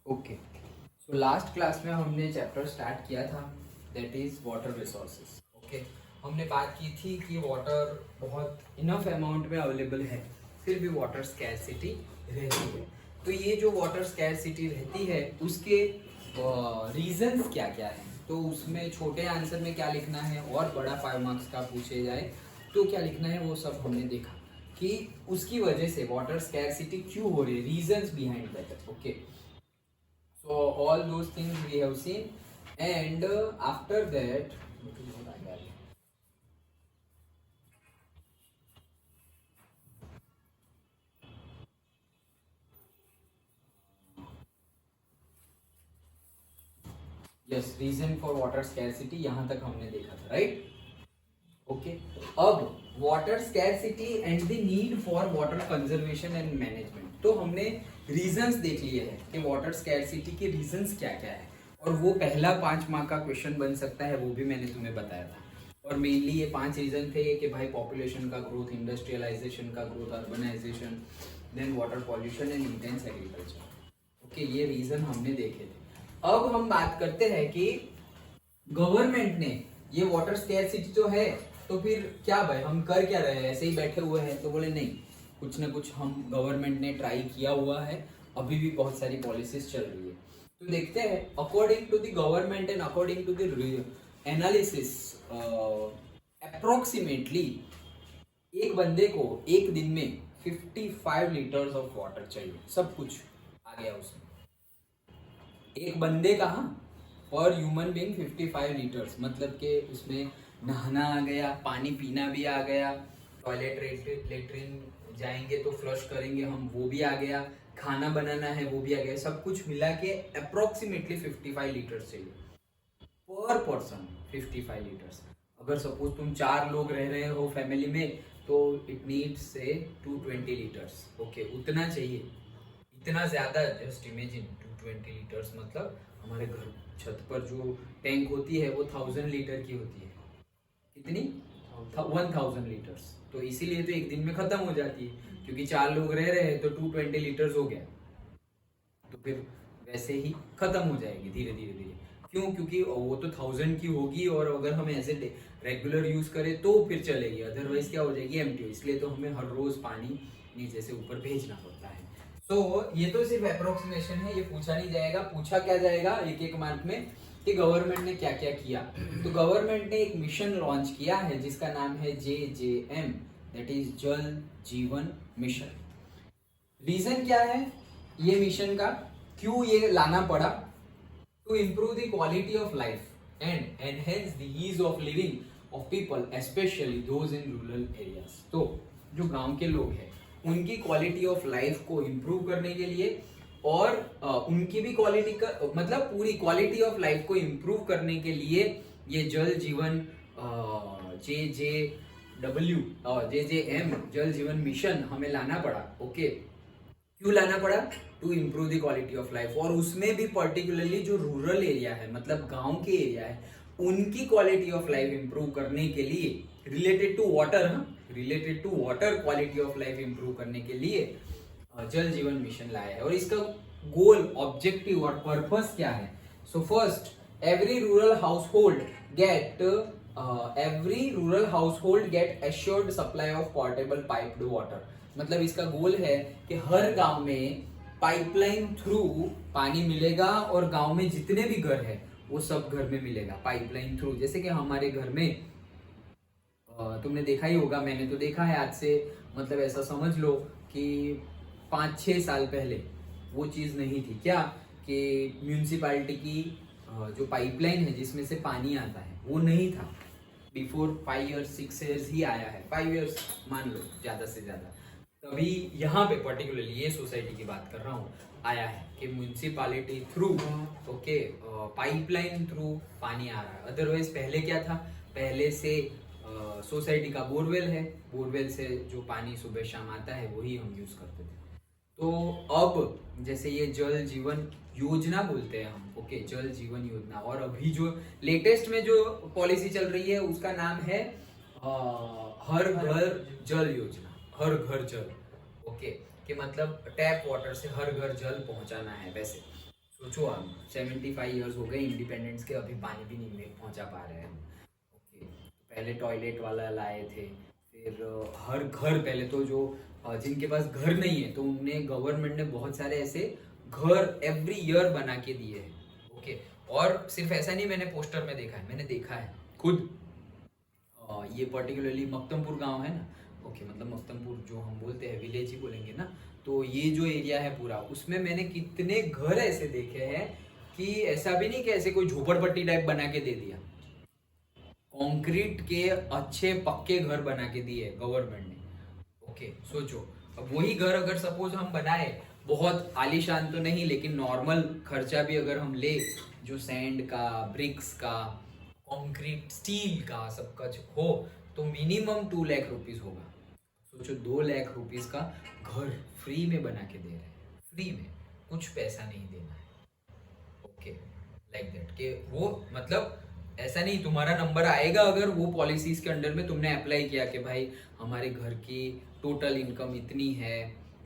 Okay, so last class में हमने chapter start किया था, that is water resources. Okay, हमने बात की थी कि वाटर बहुत इनफ अमाउंट में अवेलेबल है, फिर भी वाटर स्कैरसिटी रहती है। तो ये जो वाटर स्कैरसिटी रहती है उसके रीजंस क्या क्या हैं, तो उसमें छोटे आंसर में क्या लिखना है और बड़ा 5 मार्क्स का पूछे जाए तो क्या लिखना है, वो सब हमने देखा कि उसकी वजह से वाटर स्कैरसिटी क्यों हो रही है, reasons behind that. Okay, so all those things we have seen, and after that yes, reason for water scarcity यहाँ तक हमने देखा था, राइट? ओके, अब water scarcity and the need for water conservation and management. तो हमने reasons देख लिए हैं कि वाटर स्कैरसिटी के रीजंस क्या क्या है, और वो पहला 5 मार्क का क्वेश्चन बन सकता है, वो भी मैंने तुम्हें बताया था। और मेनली ये 5 रीजन थे कि भाई पॉपुलेशन का ग्रोथ, इंडस्ट्रियलाइजेशन का growth, urbanization, then water pollution and intense agriculture. Okay, ये रीजन हमने देखे थे। अब हम बात करते हैं कि गवर्नमेंट ने ये वाटर स्कैरसिटी तो है, तो फिर क्या भाई हम कर क्या रहे हैं, ऐसे ही बैठे हुए हैं? तो बोले नहीं, कुछ ना कुछ हम गवर्नमेंट ने ट्राई किया हुआ है, अभी भी बहुत सारी पॉलिसीज चल रही है। तो देखते हैं, according to the government and according to the analysis, approximately एक बंदे को एक दिन में 55 लीटर्स ऑफ वाटर चाहिए। सब कुछ आ गया उसमें, एक बंदे का, पर ह्यूमन बीइंग 55 लीटर्स, मतलब कि उसमें नहाना आ गया, पानी पीना भी आ गया, टॉयलेट लेटरिन जाएंगे तो फ्लश करेंगे हम, वो भी आ गया, खाना बनाना है वो भी आ गया, सब कुछ मिला के अप्रोक्सीमेटली 55 लीटर्स चाहिए पर पर्सन। 55 लीटर्स, अगर सपोज तुम 4 लोग रह रहे हो फैमिली में, तो इट नीड्स से 220 लीटर्स। ओके, उतना चाहिए, इतना ज्यादा। जस्ट इमेजिन 220 लीटर्स, मतलब हमारे घर छत पर जो टैंक होती है वो 1000 लीटर की होती है। कितनी? 1000 लीटर्स। तो इसीलिए तो एक दिन में खत्म हो जाती है, क्योंकि 4 लोग रह रहे हैं तो 220 लीटर्स हो गया, तो फिर वैसे ही खत्म हो जाएगी धीरे धीरे धीरे। क्यों? क्योंकि वो तो 1000 की होगी, और अगर हम ऐसे रेगुलर यूज करें तो फिर चलेगी, अदरवाइज क्या हो जाएगी, एम्प्टी। इसलिए तो हमें हर रोज पानी नीचे से ऊपर भेजना पड़ता है। तो ये तो सिर्फ अप्रोक्सीमेशन है, ये पूछा नहीं जाएगा। पूछा क्या जाएगा एक एक मार्क में कि गवर्नमेंट ने क्या क्या किया। तो गवर्नमेंट ने एक मिशन लॉन्च किया है जिसका नाम है JJM, दैट इज जल जीवन मिशन। रीजन क्या है ये मिशन का, क्यों ये लाना पड़ा? To improve the quality of life and enhance the ease of living of people, specially those in rural areas. तो जो गांव के लोग हैं उनकी क्वालिटी ऑफ लाइफ को इम्प्रूव करने के लिए, और उनकी भी क्वालिटी का, मतलब पूरी क्वालिटी ऑफ लाइफ को इम्प्रूव करने के लिए ये जल जीवन JJM जल जीवन मिशन हमें लाना पड़ा। ओके, क्यों लाना पड़ा? To improve the quality of life, और उसमें भी पर्टिकुलरली जो रूरल एरिया है, मतलब गांव के एरिया है, उनकी क्वालिटी ऑफ लाइफ इंप्रूव करने के लिए, related to water, related to water quality of life improve करने के लिए जल जीवन मिशन लाया है। और इसका गोल, ऑब्जेक्टिव और पर्पस क्या है? So first, every rural household get assured supply of portable piped water. मतलब इसका गोल है कि हर गांव में पाइपलाइन थ्रू पानी मिलेगा, और गांव में जितने भी घर है वो सब घर में मिलेगा पाइपलाइन थ्रू। जैसे कि हमारे घर में तुमने देखा ही होगा, मैंने तो देखा है आज से, मतलब ऐसा समझ लो कि 5-6 साल पहले वो चीज़ नहीं थी। क्या कि म्यूनिसिपालिटी की जो पाइपलाइन है जिसमें से पानी आता है वो नहीं था। बिफोर 5 ईयर्स 6 ईयर्स ही आया है, 5 ईयर्स मान लो ज़्यादा से ज़्यादा। तभी यहाँ पे पर्टिकुलरली ये सोसाइटी की बात कर रहा हूँ, आया है कि municipality through, okay, pipeline through पानी आ रहा है। अदरवाइज पहले क्या था, पहले से सोसाइटी का बोरवेल है, बोरवेल से जो पानी सुबह शाम आता है वही हम यूज करते थे। तो अब जैसे ये जल जीवन योजना बोलते हैं हम, ओके, जल जीवन योजना, और अभी जो लेटेस्ट में जो पॉलिसी चल रही है उसका नाम है हर घर जल योजना, हर घर जल। ओके, कि मतलब टैप वाटर से हर घर जल पहुंचाना है वैसे। सोचो आप 75 ईयर्स हो गए इंडिपेंडेंस के, अभी पानी भी नहीं पहुंचा पा रहे हैं हम। ओके, पहले टॉयलेट वाला लाए थे, फिर हर घर, पहले तो जो जिनके पास घर नहीं है तो उन्हें गवर्नमेंट ने बहुत सारे ऐसे घर एवरी ईयर बना के दिए हैं। ओके, और सिर्फ ऐसा नहीं मैंने पोस्टर में देखा है, मैंने देखा है खुद। ये पर्टिकुलरली मक्तमपुर गांव है ना, ओके, मतलब मक्तमपुर जो हम बोलते हैं विलेज ही बोलेंगे ना, तो ये जो एरिया है पूरा, उसमें मैंने कितने घर ऐसे देखे हैं कि ऐसा भी नहीं कि ऐसे कोई झोपड़पट्टी टाइप बना के दे दिया, कंक्रीट के अच्छे पक्के घर बना के दिए गवर्नमेंट ने। ओके, सोचो अब वही घर अगर सपोज हम बनाए, बहुत आलीशान तो नहीं लेकिन नॉर्मल खर्चा भी अगर हम ले, जो सैंड का, ब्रिक्स का, कंक्रीट, स्टील का सब कुछ हो, तो मिनिमम 2 लाख रुपीज होगा। सोचो 2 लाख रुपीज का घर फ्री में बना के दे रहे हैं, फ्री में, कुछ पैसा नहीं देना है। ओके, लाइक दैट के वो, मतलब ऐसा नहीं तुम्हारा नंबर आएगा अगर वो पॉलिसीज के अंडर में तुमने अप्लाई किया कि भाई हमारे घर की टोटल इनकम इतनी है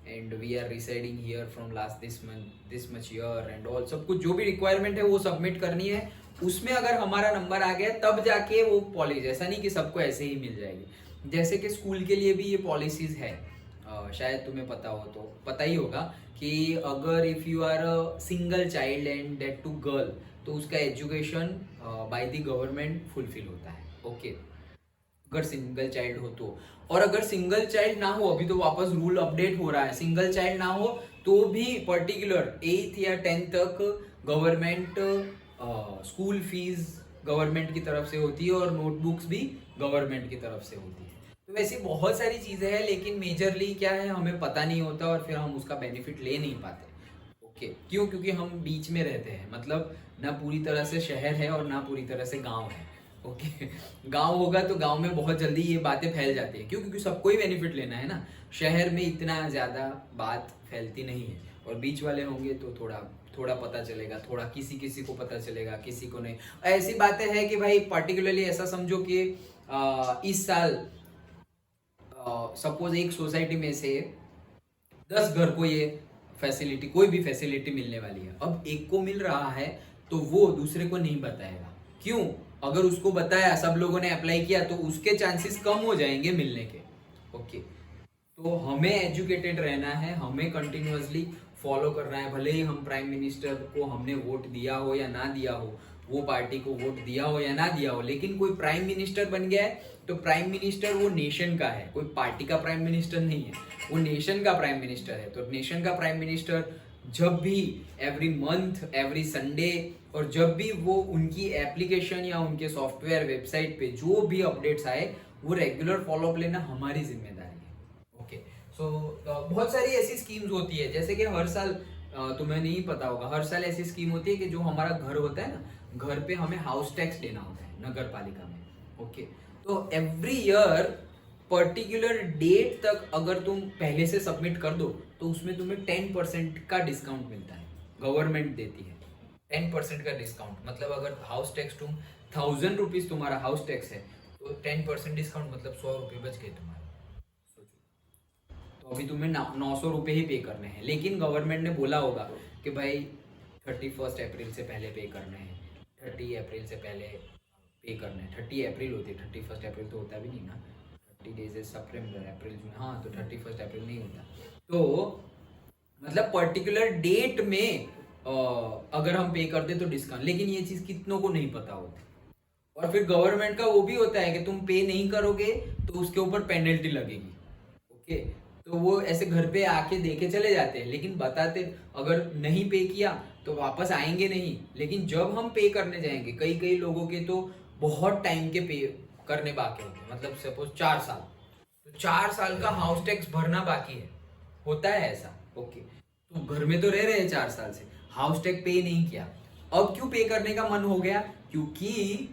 and we are residing here from last this much year and all, सब कुछ जो भी रिक्वायरमेंट है वो सबमिट करनी है। उसमें अगर हमारा नंबर आ गया तब जाके वो पॉलिसी, ऐसा नहीं कि सबको ऐसे ही मिल जाएगी। जैसे कि स्कूल के लिए भी ये पॉलिसीज है, शायद तुम्हें पता हो तो पता ही होगा कि अगर if you are a single child and that too girl, तो उसका education by the government fulfil होता है। ओके, अगर सिंगल चाइल्ड हो तो, और अगर सिंगल चाइल्ड ना हो, अभी तो वापस रूल अपडेट हो रहा है, सिंगल चाइल्ड ना हो तो भी पर्टिकुलर 8th या 10th तक गवर्नमेंट स्कूल फीस गवर्नमेंट की तरफ से होती है और नोटबुक्स भी गवर्नमेंट की तरफ से होती है। तो वैसे बहुत सारी चीजें हैं, लेकिन मेजरली क्या है हमें पता नहीं होता और फिर हम उसका बेनिफिट ले नहीं पाते। ओके, क्यों? क्योंकि हम बीच में रहते हैं, मतलब ना पूरी तरह से शहर है और ना पूरी तरह से गांव है। ओके, गांव होगा तो गांव में बहुत जल्दी ये बातें फैल जाती है, क्यों? क्योंकि सबको ही बेनिफिट लेना है ना, शहर में इतना ज्यादा बात फैलती नहीं है, और बीच वाले होंगे तो थोड़ा थोड़ा पता चलेगा, थोड़ा किसी किसी को पता चलेगा, किसी को नहीं। ऐसी बातें हैं कि भाई पर्टिकुलरली ऐसा समझो कि इस साल सपोज एक सोसाइटी में से 10 घर को ये फैसिलिटी, कोई भी फैसिलिटी मिलने वाली है, अब एक को मिल रहा है तो वो दूसरे को नहीं बताएगा। क्यों? अगर उसको बताया, सब लोगों ने अप्लाई किया, तो उसके चांसेस कम हो जाएंगे मिलने के। ओके, तो हमें एजुकेटेड रहना है, हमें कंटिन्यूअसली फॉलो करना है, भले ही हम प्राइम मिनिस्टर को हमने वोट दिया हो या ना दिया हो, वो पार्टी को वोट दिया हो या ना दिया हो, लेकिन कोई प्राइम मिनिस्टर बन गया है तो प्राइम मिनिस्टर वो नेशन का है, कोई पार्टी का प्राइम मिनिस्टर नहीं है, वो नेशन का प्राइम मिनिस्टर है। तो नेशन का प्राइम मिनिस्टर जब भी एवरी मंथ, एवरी संडे, और जब भी वो उनकी एप्लीकेशन या उनके सॉफ्टवेयर वेबसाइट पे जो भी अपडेट्स आए, वो रेगुलर फॉलोअप लेना हमारी जिम्मेदारी है। ओके, सो बहुत सारी ऐसी स्कीम्स होती है, जैसे कि हर साल, तुम्हें नहीं पता होगा, हर साल ऐसी स्कीम होती है कि जो हमारा घर होता है ना, घर पे हमें हाउस टैक्स देना होता है नगर पालिका में। ओके, तो एवरी ईयर पर्टिकुलर डेट तक अगर तुम पहले से सबमिट कर दो तो उसमें तुम्हें 10% का डिस्काउंट मिलता है, गवर्नमेंट देती है 10% का डिस्काउंट। मतलब अगर हाउस टैक्स तुम 1000 रुपीज तुम्हारा हाउस टैक्स है, तो 10% डिस्काउंट मतलब 100 रुपये बच गए तुम्हारे। तो अभी तुम्हें 900 रुपये ही पे करने हैं, लेकिन गवर्नमेंट ने बोला होगा कि भाई 31 अप्रैल से पहले पे करने हैं, 30 अप्रैल से पहले पे करना है। 30 अप्रैल होती है, 31 अप्रैल तो होता भी नहीं ना, 30 डेज है, सितंबर, अप्रैल, जून, हाँ, तो 31 अप्रैल नहीं होता। तो मतलब पर्टिकुलर डेट में अगर हम पे कर दे तो डिस्काउंट, लेकिन ये चीज कितनों को नहीं पता होती। और फिर गवर्नमेंट का वो भी होता है कि तुम पे नहीं करोगे तो उसके ऊपर पेनल्टी लगेगी। ओके, तो वो ऐसे घर पे आके देके चले जाते हैं, लेकिन बताते, अगर नहीं पे किया तो वापस आएंगे नहीं। लेकिन जब हम पे करने जाएंगे, कई कई लोगों के तो बहुत टाइम के पे करने बाकी होते हैं, मतलब सपोज 4 साल, तो 4 साल का हाउस टैक्स भरना बाकी है, होता है ऐसा। ओके, तो घर में तो रह रहे हैं 4 साल से, हाउस टैक्स पे नहीं किया, अब क्यों पे करने का मन हो गया? क्योंकि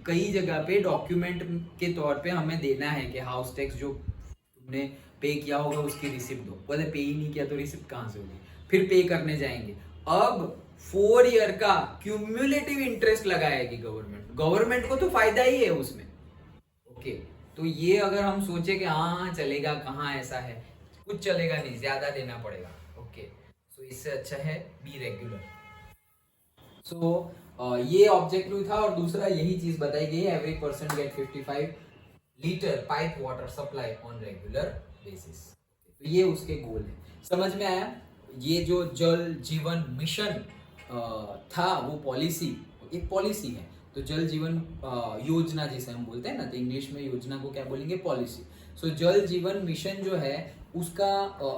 कई जगह पे डॉक्यूमेंट के तौर पे हमें देना है कि हाउस टैक्स जो तुमने पे किया होगा उसकी रिसिप्ट दो। बोले पे ही नहीं किया तो रिसिप्ट कहाँ से होगी? फिर पे करने जाएंगे। अब 4 ईयर का क्यूमुलेटिव इंटरेस्ट लगाएगी गवर्नमेंट, गवर्नमेंट को तो फायदा ही है उसमें। ओके, तो ये अगर हम सोचे कि हाँ चलेगा, कहाँ ऐसा है, कुछ चलेगा नहीं, ज्यादा देना पड़ेगा। ओके, सो इससे अच्छा है बी रेगुलर। सो ये ऑब्जेक्टिव था और दूसरा यही चीज बताई गई है, every person get 55 litre pipe water supply on regular basis. तो ये उसके गोल है। समझ में आया? ये जो जल जीवन मिशन था वो पॉलिसी, एक पॉलिसी है। तो जल जीवन योजना जिसे हम बोलते हैं ना, तो इंग्लिश में योजना को क्या बोलेंगे? पॉलिसी। सो जल जीवन मिशन जो है उसका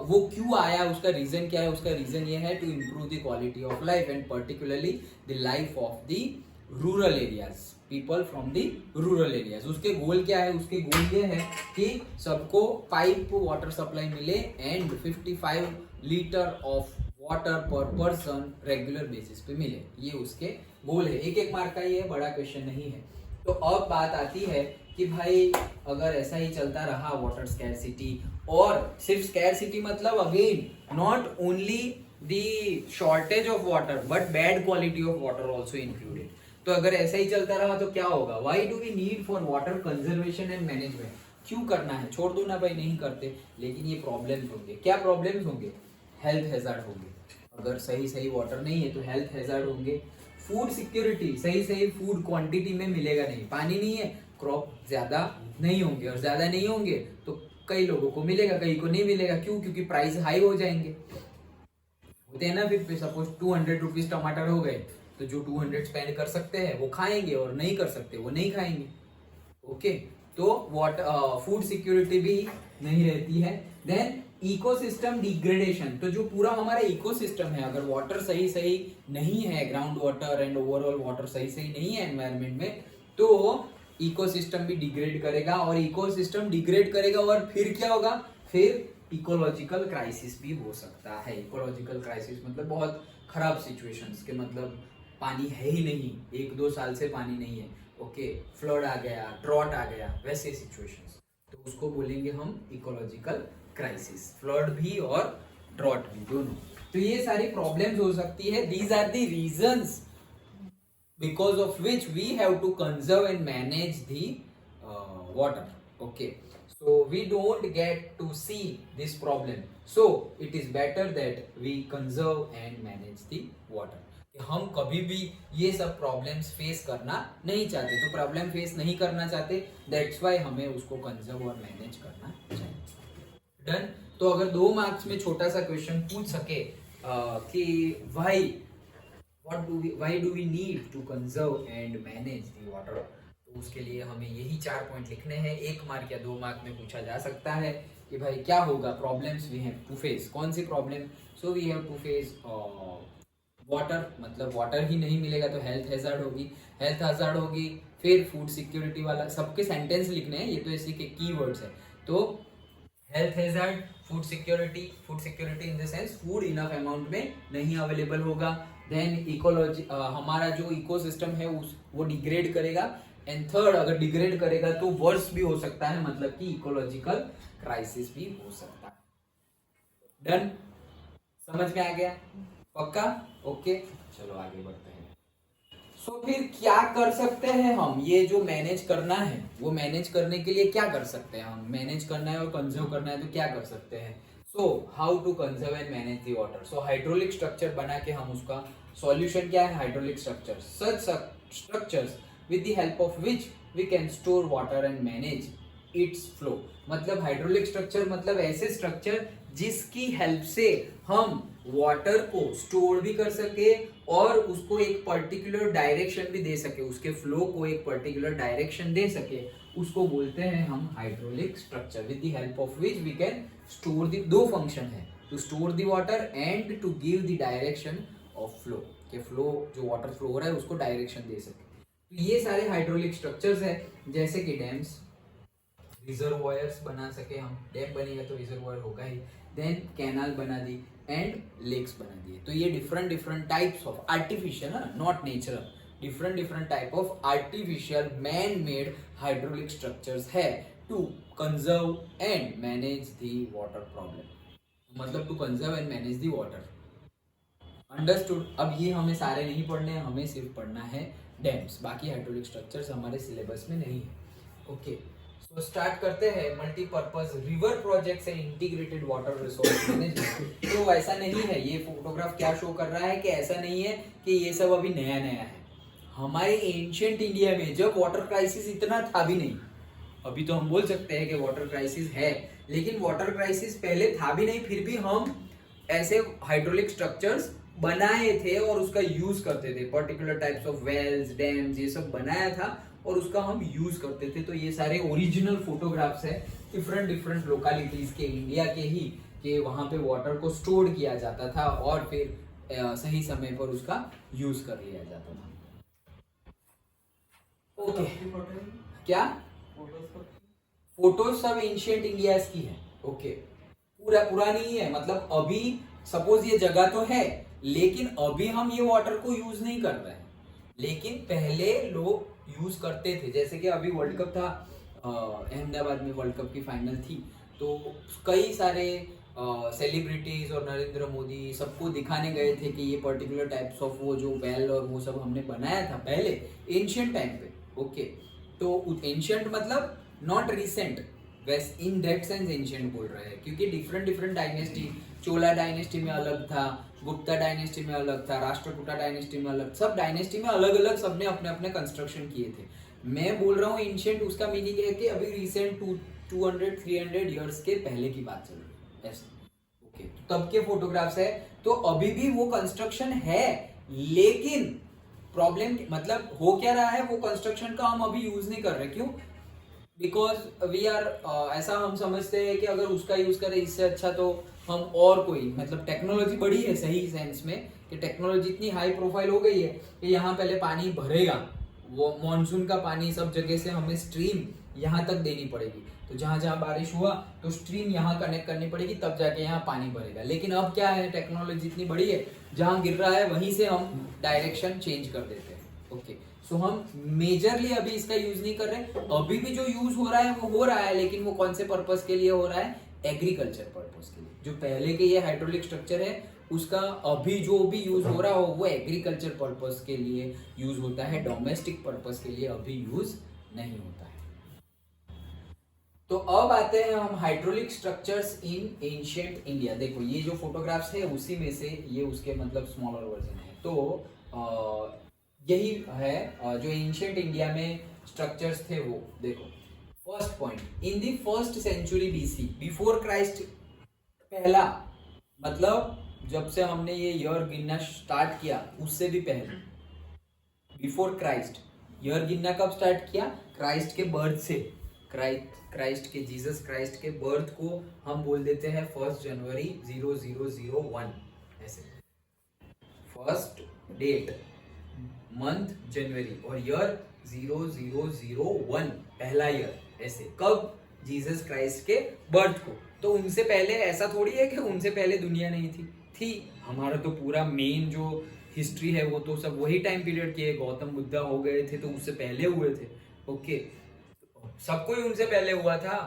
वो क्यों आया, उसका रीजन क्या है? उसका रीजन ये है to improve the quality of life and particularly the life of the rural areas, people from the rural areas. उसके गोल क्या है? उसके गोल ये है कि सबको पाइप वाटर सप्लाई मिले एंड 55 लीटर ऑफ वाटर पर पर्सन रेगुलर बेसिस पे मिले। ये उसके गोल है। एक एक मार्क का ये बड़ा क्वेश्चन नहीं है। तो अब बात आती है कि भाई अगर ऐसा ही चलता रहा वाटर स्कैरसिटी, और सिर्फ स्कैरसिटी मतलब again not only the shortage of water but bad quality of water also included. तो अगर ऐसा ही चलता रहा तो क्या होगा? Why do we need for water conservation and management? क्यों करना है? छोड़ दो ना भाई, नहीं करते। लेकिन ये प्रॉब्लम्स होंगे। क्या प्रॉब्लम्स होंगे? हेल्थ हैजार्ड होंगे। अगर सही सही वाटर नहीं है तो हेल्थ हैजार्ड होंगे। फूड सिक्योरिटी, सही सही फूड क्वांटिटी में मिलेगा नहीं। पानी नहीं है, क्रॉप ज्यादा नहीं होंगे, और ज्यादा नहीं होंगे तो कई लोगों को मिलेगा, कई को नहीं मिलेगा। क्यों? क्योंकि प्राइस हाई हो जाएंगे। होते हैं ना, फिर सपोज 200 रुपीज टमाटर हो गए तो जो 200 स्पेंड कर सकते हैं वो खाएंगे, और नहीं कर सकते वो नहीं खाएंगे। ओके, तो वाटर फूड सिक्योरिटी भी नहीं रहती है। देन इकोसिस्टम डिग्रेडेशन, तो जो पूरा हमारा इकोसिस्टम है, अगर वाटर सही सही नहीं है, ground water and overall water सही सही नहीं है एनवायरनमेंट में, तो इकोसिस्टम भी डिग्रेड करेगा। और इकोसिस्टम डिग्रेड करेगा और फिर क्या होगा? फिर इकोलॉजिकल क्राइसिस भी हो सकता है। इकोलॉजिकल क्राइसिस मतलब बहुत खराब सिचुएशंस के, मतलब पानी है ही नहीं, 1-2 साल से पानी नहीं है। ओके, फ्लड आ गया, ड्रॉट आ गया, वैसे सिचुएशंस, तो उसको बोलेंगे हम इकोलॉजिकल क्राइसिस। फ्लड भी और ड्रॉट भी, दोनों। तो ये सारी प्रॉब्लम्स हो सकती है। These are the reasons because of which we have to conserve and manage the water. Okay, so we don't get to see this problem, so it is better that we conserve and manage the water. हम कभी भी ये सब problems face करना नहीं चाहते, तो problem face नहीं करना चाहते, दैट्स वाई हमें उसको कंजर्व और मैनेज करना चाहिए। डन। तो अगर 2 मार्क्स में छोटा सा क्वेश्चन पूछ सके कि भाई why do we need to conserve and manage the water, तो उसके लिए हमें यही 4 पॉइंट लिखने हैं। 1 मार्क या 2 मार्क में पूछा जा सकता है कि भाई क्या होगा, problems we have to face. कौन सी problem? So we have to face water, मतलब वाटर ही नहीं मिलेगा तो हेल्थ हैजार्ड होगी। हेल्थ हैजार्ड होगी, फिर फूड सिक्योरिटी वाला, सबके सेंटेंस लिखने हैं, ये तो ऐसे के कीवर्ड्स है। तो health hazard, food security in the sense food enough amount में नहीं अवेलेबल होगा। देन इकोलॉजी, हमारा जो इकोसिस्टम है वो डिग्रेड करेगा। एंड थर्ड, अगर डिग्रेड करेगा तो वर्स भी हो सकता है, मतलब कि इकोलॉजिकल क्राइसिस भी हो सकता है। डन, समझ में आ गया? पक्का? ओके, चलो आगे बढ़ते हैं। सो फिर क्या कर सकते हैं हम? ये जो मैनेज करना है, वो मैनेज करने के लिए क्या कर सकते हैं हम? मैनेज करना है और कंजर्व करना है तो क्या कर सकते हैं? So how to conserve and manage the water. So hydraulic structure बना के हम उसका सॉल्यूशन क्या है? Hydraulic structure, such structures with the help of which we can store water and manage its flow. मतलब हाइड्रोलिक स्ट्रक्चर मतलब ऐसे structure जिसकी हेल्प से हम वाटर को स्टोर भी कर सके और उसको एक पर्टिकुलर डायरेक्शन भी दे सके, उसके फ्लो को एक पर्टिकुलर डायरेक्शन दे सके, उसको बोलते हैं हम hydraulic structure. With the help of which we can store the, 2 function है, to store the water and to give the direction of flow, के फ्लो जो वाटर फ्लो हो रहा है उसको डायरेक्शन दे सके। तो ये सारे हाइड्रोलिक स्ट्रक्चर्स है, जैसे कि डैम्स, रिजर्वायर्स बना सके हम, डैम बनेगा तो रिजर्वायर होगा ही। देन कैनाल बना दी एंड लेक्स बना दिए। तो ये different types of artificial, not natural, different type of artificial man made hydraulic structures है to conserve and manage the water problem. मतलब to conserve and manage the water. Understood? अब ये हमें सारे नहीं पढ़ने हैं, हमें सिर्फ पढ़ना है डैम्स, बाकी हाइड्रोलिक स्ट्रक्चर्स हमारे सिलेबस में नहीं है। ओके, तो स्टार्ट करते हैं मल्टीपर्पज रिवर प्रोजेक्ट से इंटीग्रेटेड वाटर रिसोर्स मैनेजमेंट। तो ऐसा नहीं है, ये फोटोग्राफ क्या शो कर रहा है कि ऐसा नहीं है कि ये सब अभी नया नया है। हमारे एंशिएंट इंडिया में जब वाटर क्राइसिस इतना था भी नहीं, अभी तो हम बोल सकते हैं कि वाटर क्राइसिस है, लेकिन वाटर क्राइसिस पहले था भी नहीं, फिर भी हम ऐसे हाइड्रोलिक स्ट्रक्चर्स बनाए थे और उसका यूज करते थे। Particular types of wells, dams, ये सब बनाया था और उसका हम यूज करते थे। तो ये सारे ओरिजिनल फोटोग्राफ्स है डिफरेंट डिफरेंट लोकेलिटीज के, इंडिया के ही, कि वहां पे वाटर को स्टोर किया जाता था और फिर सही समय पर उसका यूज कर लिया जाता था। ओके क्या फोटोज सब एंशिएंट इंडिया की है। ओके पूरा पुरानी ही है, मतलब अभी सपोज ये जगह तो है लेकिन अभी हम ये वाटर को यूज नहीं कर रहे हैं, लेकिन पहले लोग यूज करते थे। जैसे कि अभी वर्ल्ड कप था, अहमदाबाद में वर्ल्ड कप की फाइनल थी, तो कई सारे सेलिब्रिटीज और नरेंद्र मोदी सबको दिखाने गए थे कि ये पर्टिकुलर टाइप्स ऑफ वो जो वेल और वो सब हमने बनाया था पहले एंशिएंट टाइम पे। ओके तो एंशिएंट मतलब नॉट रिसेंट, वैसे इन दैट सेंस एंशिएंट बोल रहे हैं, क्योंकि डिफरेंट डिफरेंट डायनेस्टी, चोला डायनेस्टी में अलग था, गुप्ता डायनेस्टी में अलग था, राष्ट्रकूटा डायनेस्टी में अलग, सब डायनेस्टी में अलग अलग सबने अपने अपने कंस्ट्रक्शन किए थे। मैं बोल रहा हूँ एंशिएंट, उसका मीनिंग है कि अभी रिसेंट 200-300 ईयर्स के पहले की बात चल रही है ऐसे। ओके तो तब के फोटोग्राफ्स है, तो अभी भी वो कंस्ट्रक्शन है, लेकिन प्रॉब्लम मतलब हो क्या रहा है, वो कंस्ट्रक्शन का हम अभी यूज नहीं कर रहे। क्यों? बिकॉज वी आर ऐसा हम समझते हैं कि अगर उसका यूज करें इससे अच्छा तो हम और कोई, मतलब टेक्नोलॉजी बढ़ी है सही सेंस में, कि टेक्नोलॉजी इतनी हाई प्रोफाइल हो गई है कि यहाँ पहले पानी भरेगा, वो मॉनसून का पानी सब जगह से हमें स्ट्रीम यहाँ तक देनी पड़ेगी, तो जहाँ जहाँ बारिश हुआ तो स्ट्रीम यहाँ कनेक्ट करनी पड़ेगी, तब जाके यहाँ पानी भरेगा। लेकिन अब क्या है, टेक्नोलॉजी इतनी बड़ी है, जहाँ गिर रहा है वहीं से हम डायरेक्शन चेंज कर देते हैं। ओके सो हम मेजरली अभी इसका यूज नहीं कर रहे। अभी भी जो यूज हो रहा है वो हो रहा है, लेकिन वो कौन से पर्पस के लिए हो रहा है? एग्रीकल्चर पर्पस के लिए। जो पहले के ये हाइड्रोलिक स्ट्रक्चर है उसका अभी जो भी यूज हो रहा हो वो एग्रीकल्चर पर्पस के लिए यूज होता है, डोमेस्टिक पर्पस के लिए अभी यूज नहीं होता है। तो अब आते हैं हम hydraulic structures in ancient India. देखो ये जो फोटोग्राफ्स है उसी में से ये उसके मतलब स्मॉलर वर्जन है। तो यही है जो एंशिएंट इंडिया में स्ट्रक्चर्स थे वो। देखो first point, in the first century BC, before Christ, पहला मतलब जब से हमने ये ईयर गिनना स्टार्ट किया उससे भी पहले, बिफोर क्राइस्ट। ईयर गिनना कब स्टार्ट किया? क्राइस्ट के बर्थ से। क्राइस्ट के, जीसस क्राइस्ट के बर्थ को हम बोल देते हैं 1 जनवरी 0001 ऐसे। फर्स्ट डेट मंथ जनवरी और ईयर 0001 पहला ईयर ऐसे। कब? जीसस क्राइस्ट के बर्थ को। तो उनसे पहले ऐसा थोड़ी है कि उनसे पहले दुनिया नहीं थी। हमारा तो पूरा मेन जो हिस्ट्री है वो तो सब वही टाइम पीरियड की है। गौतम बुद्धा हो गए थे तो उससे पहले हुए थे। ओके सब कोई उनसे पहले हुआ था,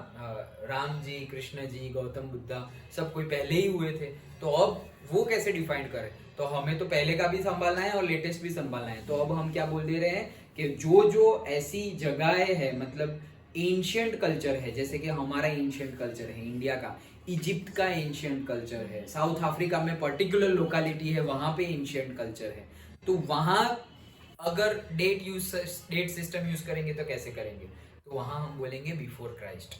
राम जी, कृष्ण जी, गौतम बुद्धा सब कोई पहले ही हुए थे। तो अब वो कैसे डिफाइन करें? तो हमें तो पहले का भी संभालना है और लेटेस्ट भी संभालना है। तो अब हम क्या बोल दे रहे हैं कि जो जो ऐसी जगहें है, मतलब एंशिएंट कल्चर है, जैसे कि हमारा एंशिएंट कल्चर है इंडिया का, इजिप्ट का एंशिएंट कल्चर है, साउथ अफ्रीका में पर्टिकुलर लोकेलिटी है वहां पे एंशिएंट कल्चर है। तो वहां अगर डेट सिस्टम यूज करेंगे तो कैसे करेंगे? तो वहां हम बोलेंगे बिफोर क्राइस्ट।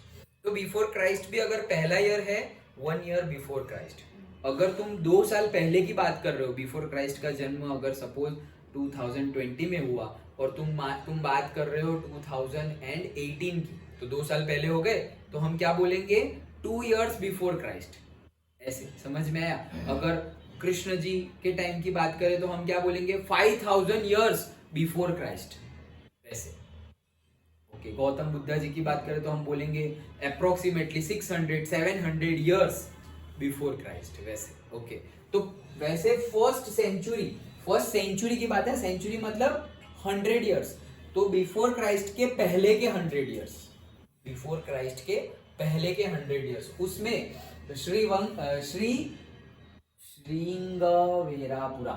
तो बिफोर क्राइस्ट भी अगर पहला ईयर है 1 ईयर बिफोर क्राइस्ट। अगर तुम 2 साल पहले की बात कर रहे हो, बिफोर क्राइस्ट का जन्म अगर सपोज 2020 में हुआ और तुम बात कर रहे हो 2018 की, तो 2 साल पहले हो गए, तो हम क्या बोलेंगे? 2 इयर्स बिफोर क्राइस्ट। ऐसे समझ में आया? अगर कृष्ण जी के टाइम की बात करें तो हम क्या बोलेंगे? 5000 इयर्स बिफोर क्राइस्ट ऐसे। ओके गौतम बुद्धा जी की बात करें तो हम बोलेंगे अप्रोक्सीमेटली 600-700 इयर्स बिफोर क्राइस्ट वैसे। ओके तो वैसे फर्स्ट सेंचुरी की बात है। सेंचुरी मतलब 100 इयर्स। तो बिफोर क्राइस्ट के पहले के 100 इयर्स, बिफोर क्राइस्ट के पहले के 100 इयर्स, उसमें श्रृंगवेरापुरा,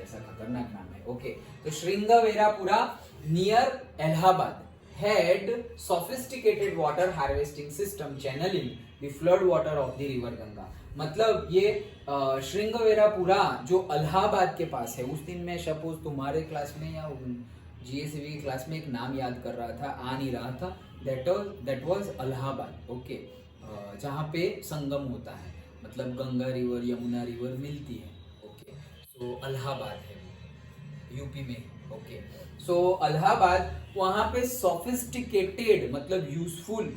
ऐसा खतरनाक नाम है। ओके तो Shringaverapura near Allahabad, had sophisticated water harvesting system channeling the flood water of the river Ganga. मतलब ये श्रृंगवेरापुरा जो अलाहाबाद के पास है, उस दिन मैं सपोज तुम्हारे क्लास में या जीएसवी की क्लास में एक नाम याद कर रहा था, आ नहीं रहा था, दैट वाज अलाहाबाद. ओके, जहाँ पे संगम होता है, मतलब गंगा रिवर यमुना रिवर मिलती है. ओके, सो अलाहाबाद है यूपी में. ओके, सो अलाहाबाद, वहां पे सोफिस्टिकेटेड मतलब यूजफुल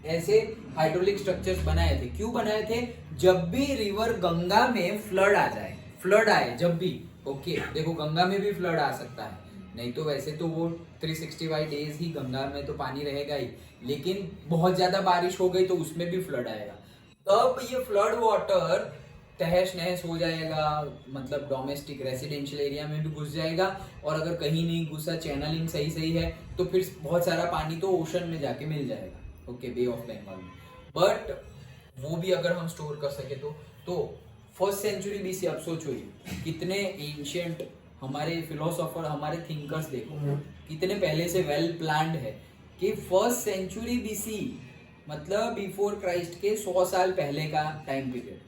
ऐसे हाइड्रोलिक स्ट्रक्चर्स बनाए थे. क्यों बनाए थे? जब भी रिवर गंगा में फ्लड आ जाए, फ्लड आए जब भी. ओके, देखो गंगा में भी फ्लड आ सकता है, नहीं तो वैसे तो वो 365 डेज ही गंगा में तो पानी रहेगा ही, लेकिन बहुत ज्यादा बारिश हो गई तो उसमें भी फ्लड आएगा. तब ये फ्लड वाटर तहस नहस हो जाएगा, मतलब डोमेस्टिक रेसिडेंशियल एरिया में भी घुस जाएगा, और अगर कहीं नहीं घुसा, चैनलिंग सही सही है, तो फिर बहुत सारा पानी तो ओशन में जाके मिल जाएगा. ओके, बे ऑफ बंगाल में. बट वो भी अगर हम स्टोर कर सके तो फर्स्ट सेंचुरी बीसी, अब सोचो ये कितने एंशियंट हमारे फिलोसोफर, हमारे थिंकर्स, देखो कितने पहले से वेल प्लान्ड है कि फर्स्ट सेंचुरी बीसी मतलब बिफोर क्राइस्ट के 100 साल पहले का टाइम पीरियड.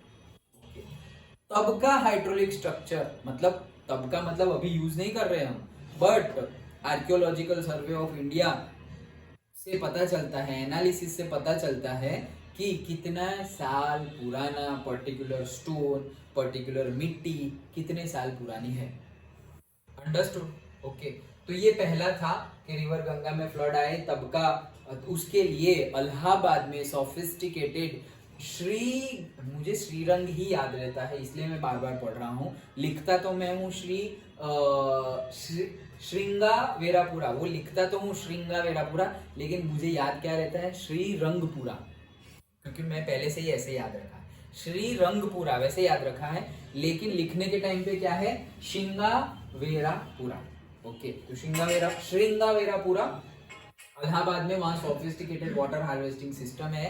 तब का हाइड्रोलिक स्ट्रक्चर, मतलब तब का मतलब अभी यूज नहीं कर रहे हम, but archaeological survey of India से पता चलता है, एनालिसिस से पता चलता है कि कितना साल पुराना पर्टिकुलर स्टोन, पर्टिकुलर मिट्टी कितने साल पुरानी है. अंडरस्टूड? ओके, तो ये पहला था कि रिवर गंगा में फ्लड आए तब का. उसके लिए इलाहाबाद में सोफिस्टिकेटेड मुझे श्रीरंग ही याद रहता है, इसलिए मैं बार बार पढ़ रहा हूँ. लिखता तो मैं हूँ श्रृंगावेरापुरा, वो लिखता तो हूँ श्रृंगावेरापुरा, लेकिन मुझे याद क्या रहता है? श्रीरंगपुरा, क्योंकि मैं पहले से ही ऐसे याद रखा है. श्रीरंगपुरा वैसे याद रखा है, लेकिन लिखने के टाइम पे क्या है? श्रृंगावेरापुरा. ओके, तो श्रृंगावेरापुरा इलाहाबाद में, वहां सोफिस्टिकेटेड वाटर हार्वेस्टिंग सिस्टम है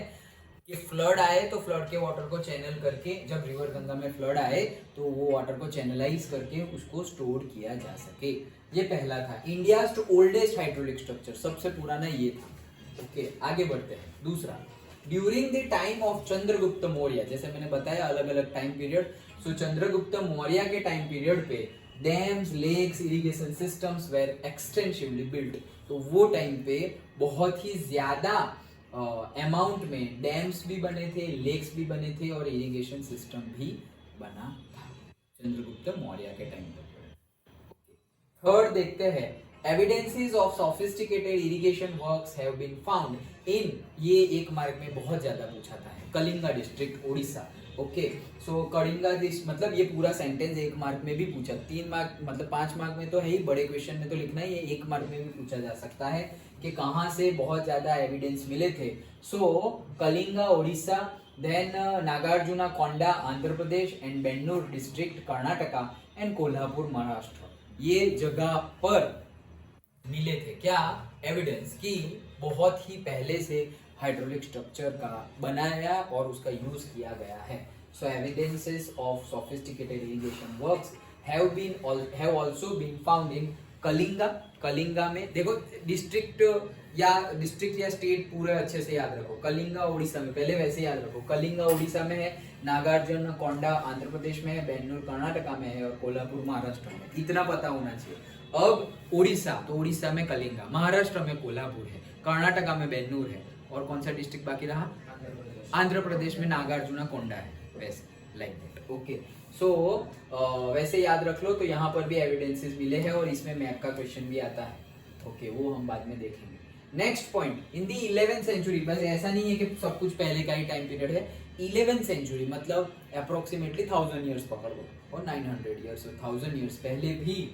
कि फ्लड आए तो फ्लड के वाटर को चैनल करके, जब रिवर गंगा में फ्लड आए तो वो वाटर को चैनलाइज करके उसको स्टोर किया जा सके. ये पहला था. इंडिया ओल्डेस्ट हाइड्रोलिक स्ट्रक्चर, सबसे पुराना ये था. ओके, आगे बढ़ते हैं. दूसरा, during the time of Chandragupta Maurya, जैसे मैंने बताया अलग अलग time period. So Chandragupta Maurya के टाइम पीरियड पे dams, lakes, irrigation systems were extensively built. तो वो टाइम पे बहुत ही ज्यादा अमाउंट में डैम्स भी बने थे, लेक्स भी बने थे, और इरिगेशन सिस्टम भी बना था चंद्रगुप्त मौर्य के टाइम पर. थर्ड देखते हैं, evidences of sophisticated irrigation works have been found in, ये एक मार्क में बहुत ज्यादा पूछा था, Kalinga district, Orissa. Okay, so Kalinga मतलब ये पूरा सेंटेंस एक मार्क में भी पूछा, 3 मार्क मतलब 5 मार्क में तो है ही, बड़े क्वेश्चन में तो लिखना ही है, 1 मार्क में भी पूछा जा सकता है कि कहाँ से बहुत ज्यादा एविडेंस मिले थे. So Kalinga Orissa, then Nagarjuna Konda Andhra Pradesh, and Bennur district Karnataka, and Kolhapur Maharashtra. ये जगह पर मिले थे क्या? एविडेंस कि बहुत ही पहले से हाइड्रोलिक स्ट्रक्चर का बनाया और उसका यूज किया गया है. So evidences of sophisticated irrigation works have also been found in Kalinga. Kalinga में देखो, डिस्ट्रिक्ट या स्टेट पूरे अच्छे से याद रखो. कलिंगा उड़ीसा में, पहले वैसे याद रखो, कलिंगा उड़ीसा में है, नागार्जुन कोंडा आंध्र प्रदेश में है, बेन्नूर कर्नाटका में है, और कोल्हापुर महाराष्ट्र में. इतना पता होना चाहिए. अब उड़ीसा, तो उड़ीसा में कलिंगा, महाराष्ट्र में कोल्हापुर है, कर्नाटका में बेन्नूर है, और कौन सा डिस्ट्रिक्ट बाकी रहा? आंध्र प्रदेश में नागार्जुना कोंडा है. वैसे लाइक दैट. ओके, सो वैसे याद रख लो. तो यहाँ पर भी एविडेंसेस मिले हैं, और इसमें मैप का क्वेश्चन भी आता है. ओके, वो हम बाद में देखेंगे. नेक्स्ट पॉइंट, इन दी 11th सेंचुरी, बस ऐसा नहीं है कि सब कुछ पहले का ही टाइम पीरियड है. 11th सेंचुरी मतलब अप्रोक्सीमेटली 1000 ईयर्स पकड़ लो, और 900 ईयर्स, 1000 ईयर्स पहले भी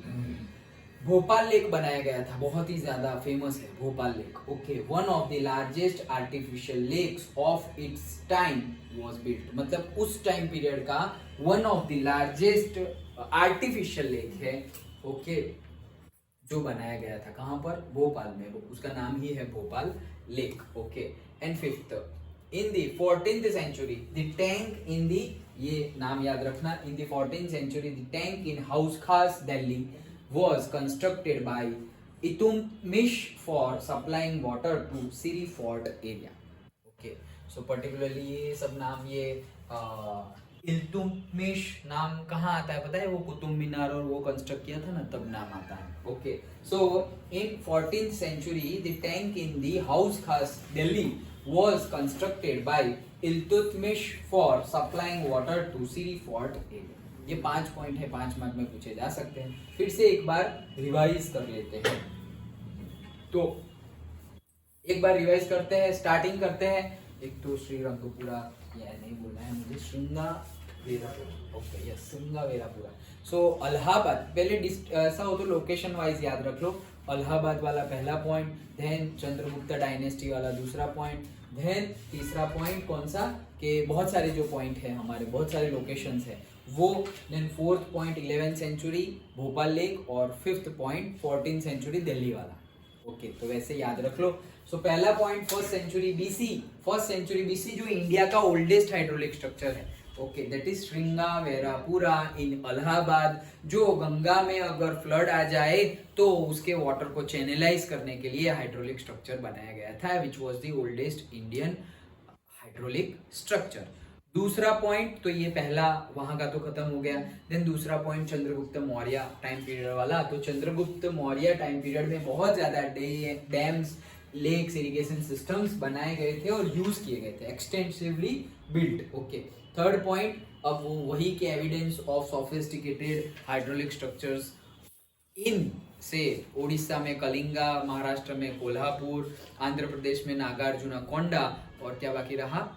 भोपाल लेक बनाया गया था. बहुत ही ज्यादा फेमस है Bhopal lake. Okay, one of the largest artificial lakes of its time was built. मतलब उस टाइम पीरियड का one of the largest artificial lake है. ओके, जो बनाया गया था कहाँ पर? भोपाल में. उसका नाम ही है Bhopal lake. Okay, and fifth, in the 14th century the tank in the, ये नाम याद रखना, in the 14th century the tank in Hauz Khas Delhi was constructed by Iltutmish for supplying water to Siri Fort area. Okay, so particularly ये सब नाम ये इल्तुतमिश नाम कहाँ आता है पता है? वो कुतुब मीनार और वो कंस्ट्रक्ट किया था ना, तब नाम आता है. Okay, so in 14th century the tank in the Hauz Khas Delhi was constructed by Iltutmish for supplying water to Siri Fort area. ये 5 पॉइंट है, 5 मार्क में पूछे जा सकते हैं. फिर से एक बार रिवाइज कर लेते हैं. तो एक बार रिवाइज करते हैं, स्टार्टिंग करते हैं. एक तो श्रीरंगपुरा, यह नहीं बोलना है मुझे, Shringaverapura. Okay, yes, Shringaverapura. So Allahabad, पहले ऐसा हो तो लोकेशन वाइज याद रख लो. इलाहाबाद वाला पहला पॉइंट, देन चंद्रगुप्त डायनेस्टी वाला दूसरा पॉइंट, देन तीसरा पॉइंट कौन सा कि बहुत सारे जो पॉइंट है हमारे, बहुत सारे लोकेशंस है वो. Then fourth point 11th century Bhopal lake, और fifth point 14th century Delhi वाला. ओके, तो वैसे याद रख लो. सो पहला पॉइंट फर्स्ट सेंचुरी बीसी जो इंडिया का ओल्डेस्ट हाइड्रोलिक स्ट्रक्चर है. Okay, that is Shringaverapura in Allahabad, जो गंगा में अगर फ्लड आ जाए तो उसके वाटर को चैनलाइज करने के लिए हाइड्रोलिक स्ट्रक्चर बनाया गया था, which was the oldest Indian hydraulic structure. दूसरा पॉइंट तो ये पहला वहां का तो खत्म हो गया. देन दूसरा point Chandragupta Maurya time period वाला. तो चंद्रगुप्त मौर्य टाइम पीरियड में बहुत ज्यादा डैम्स, लेक्स, इरिगेशन सिस्टम्स बनाए गए थे और यूज किए गए थे, extensively built. Okay, third point, अब वो वही के evidence of sophisticated hydraulic structures in से उड़ीसा में कलिंगा, महाराष्ट्र में कोल्हापुर, आंध्र प्रदेश में नागार्जुना कोंडा, और क्या बाकी रहा?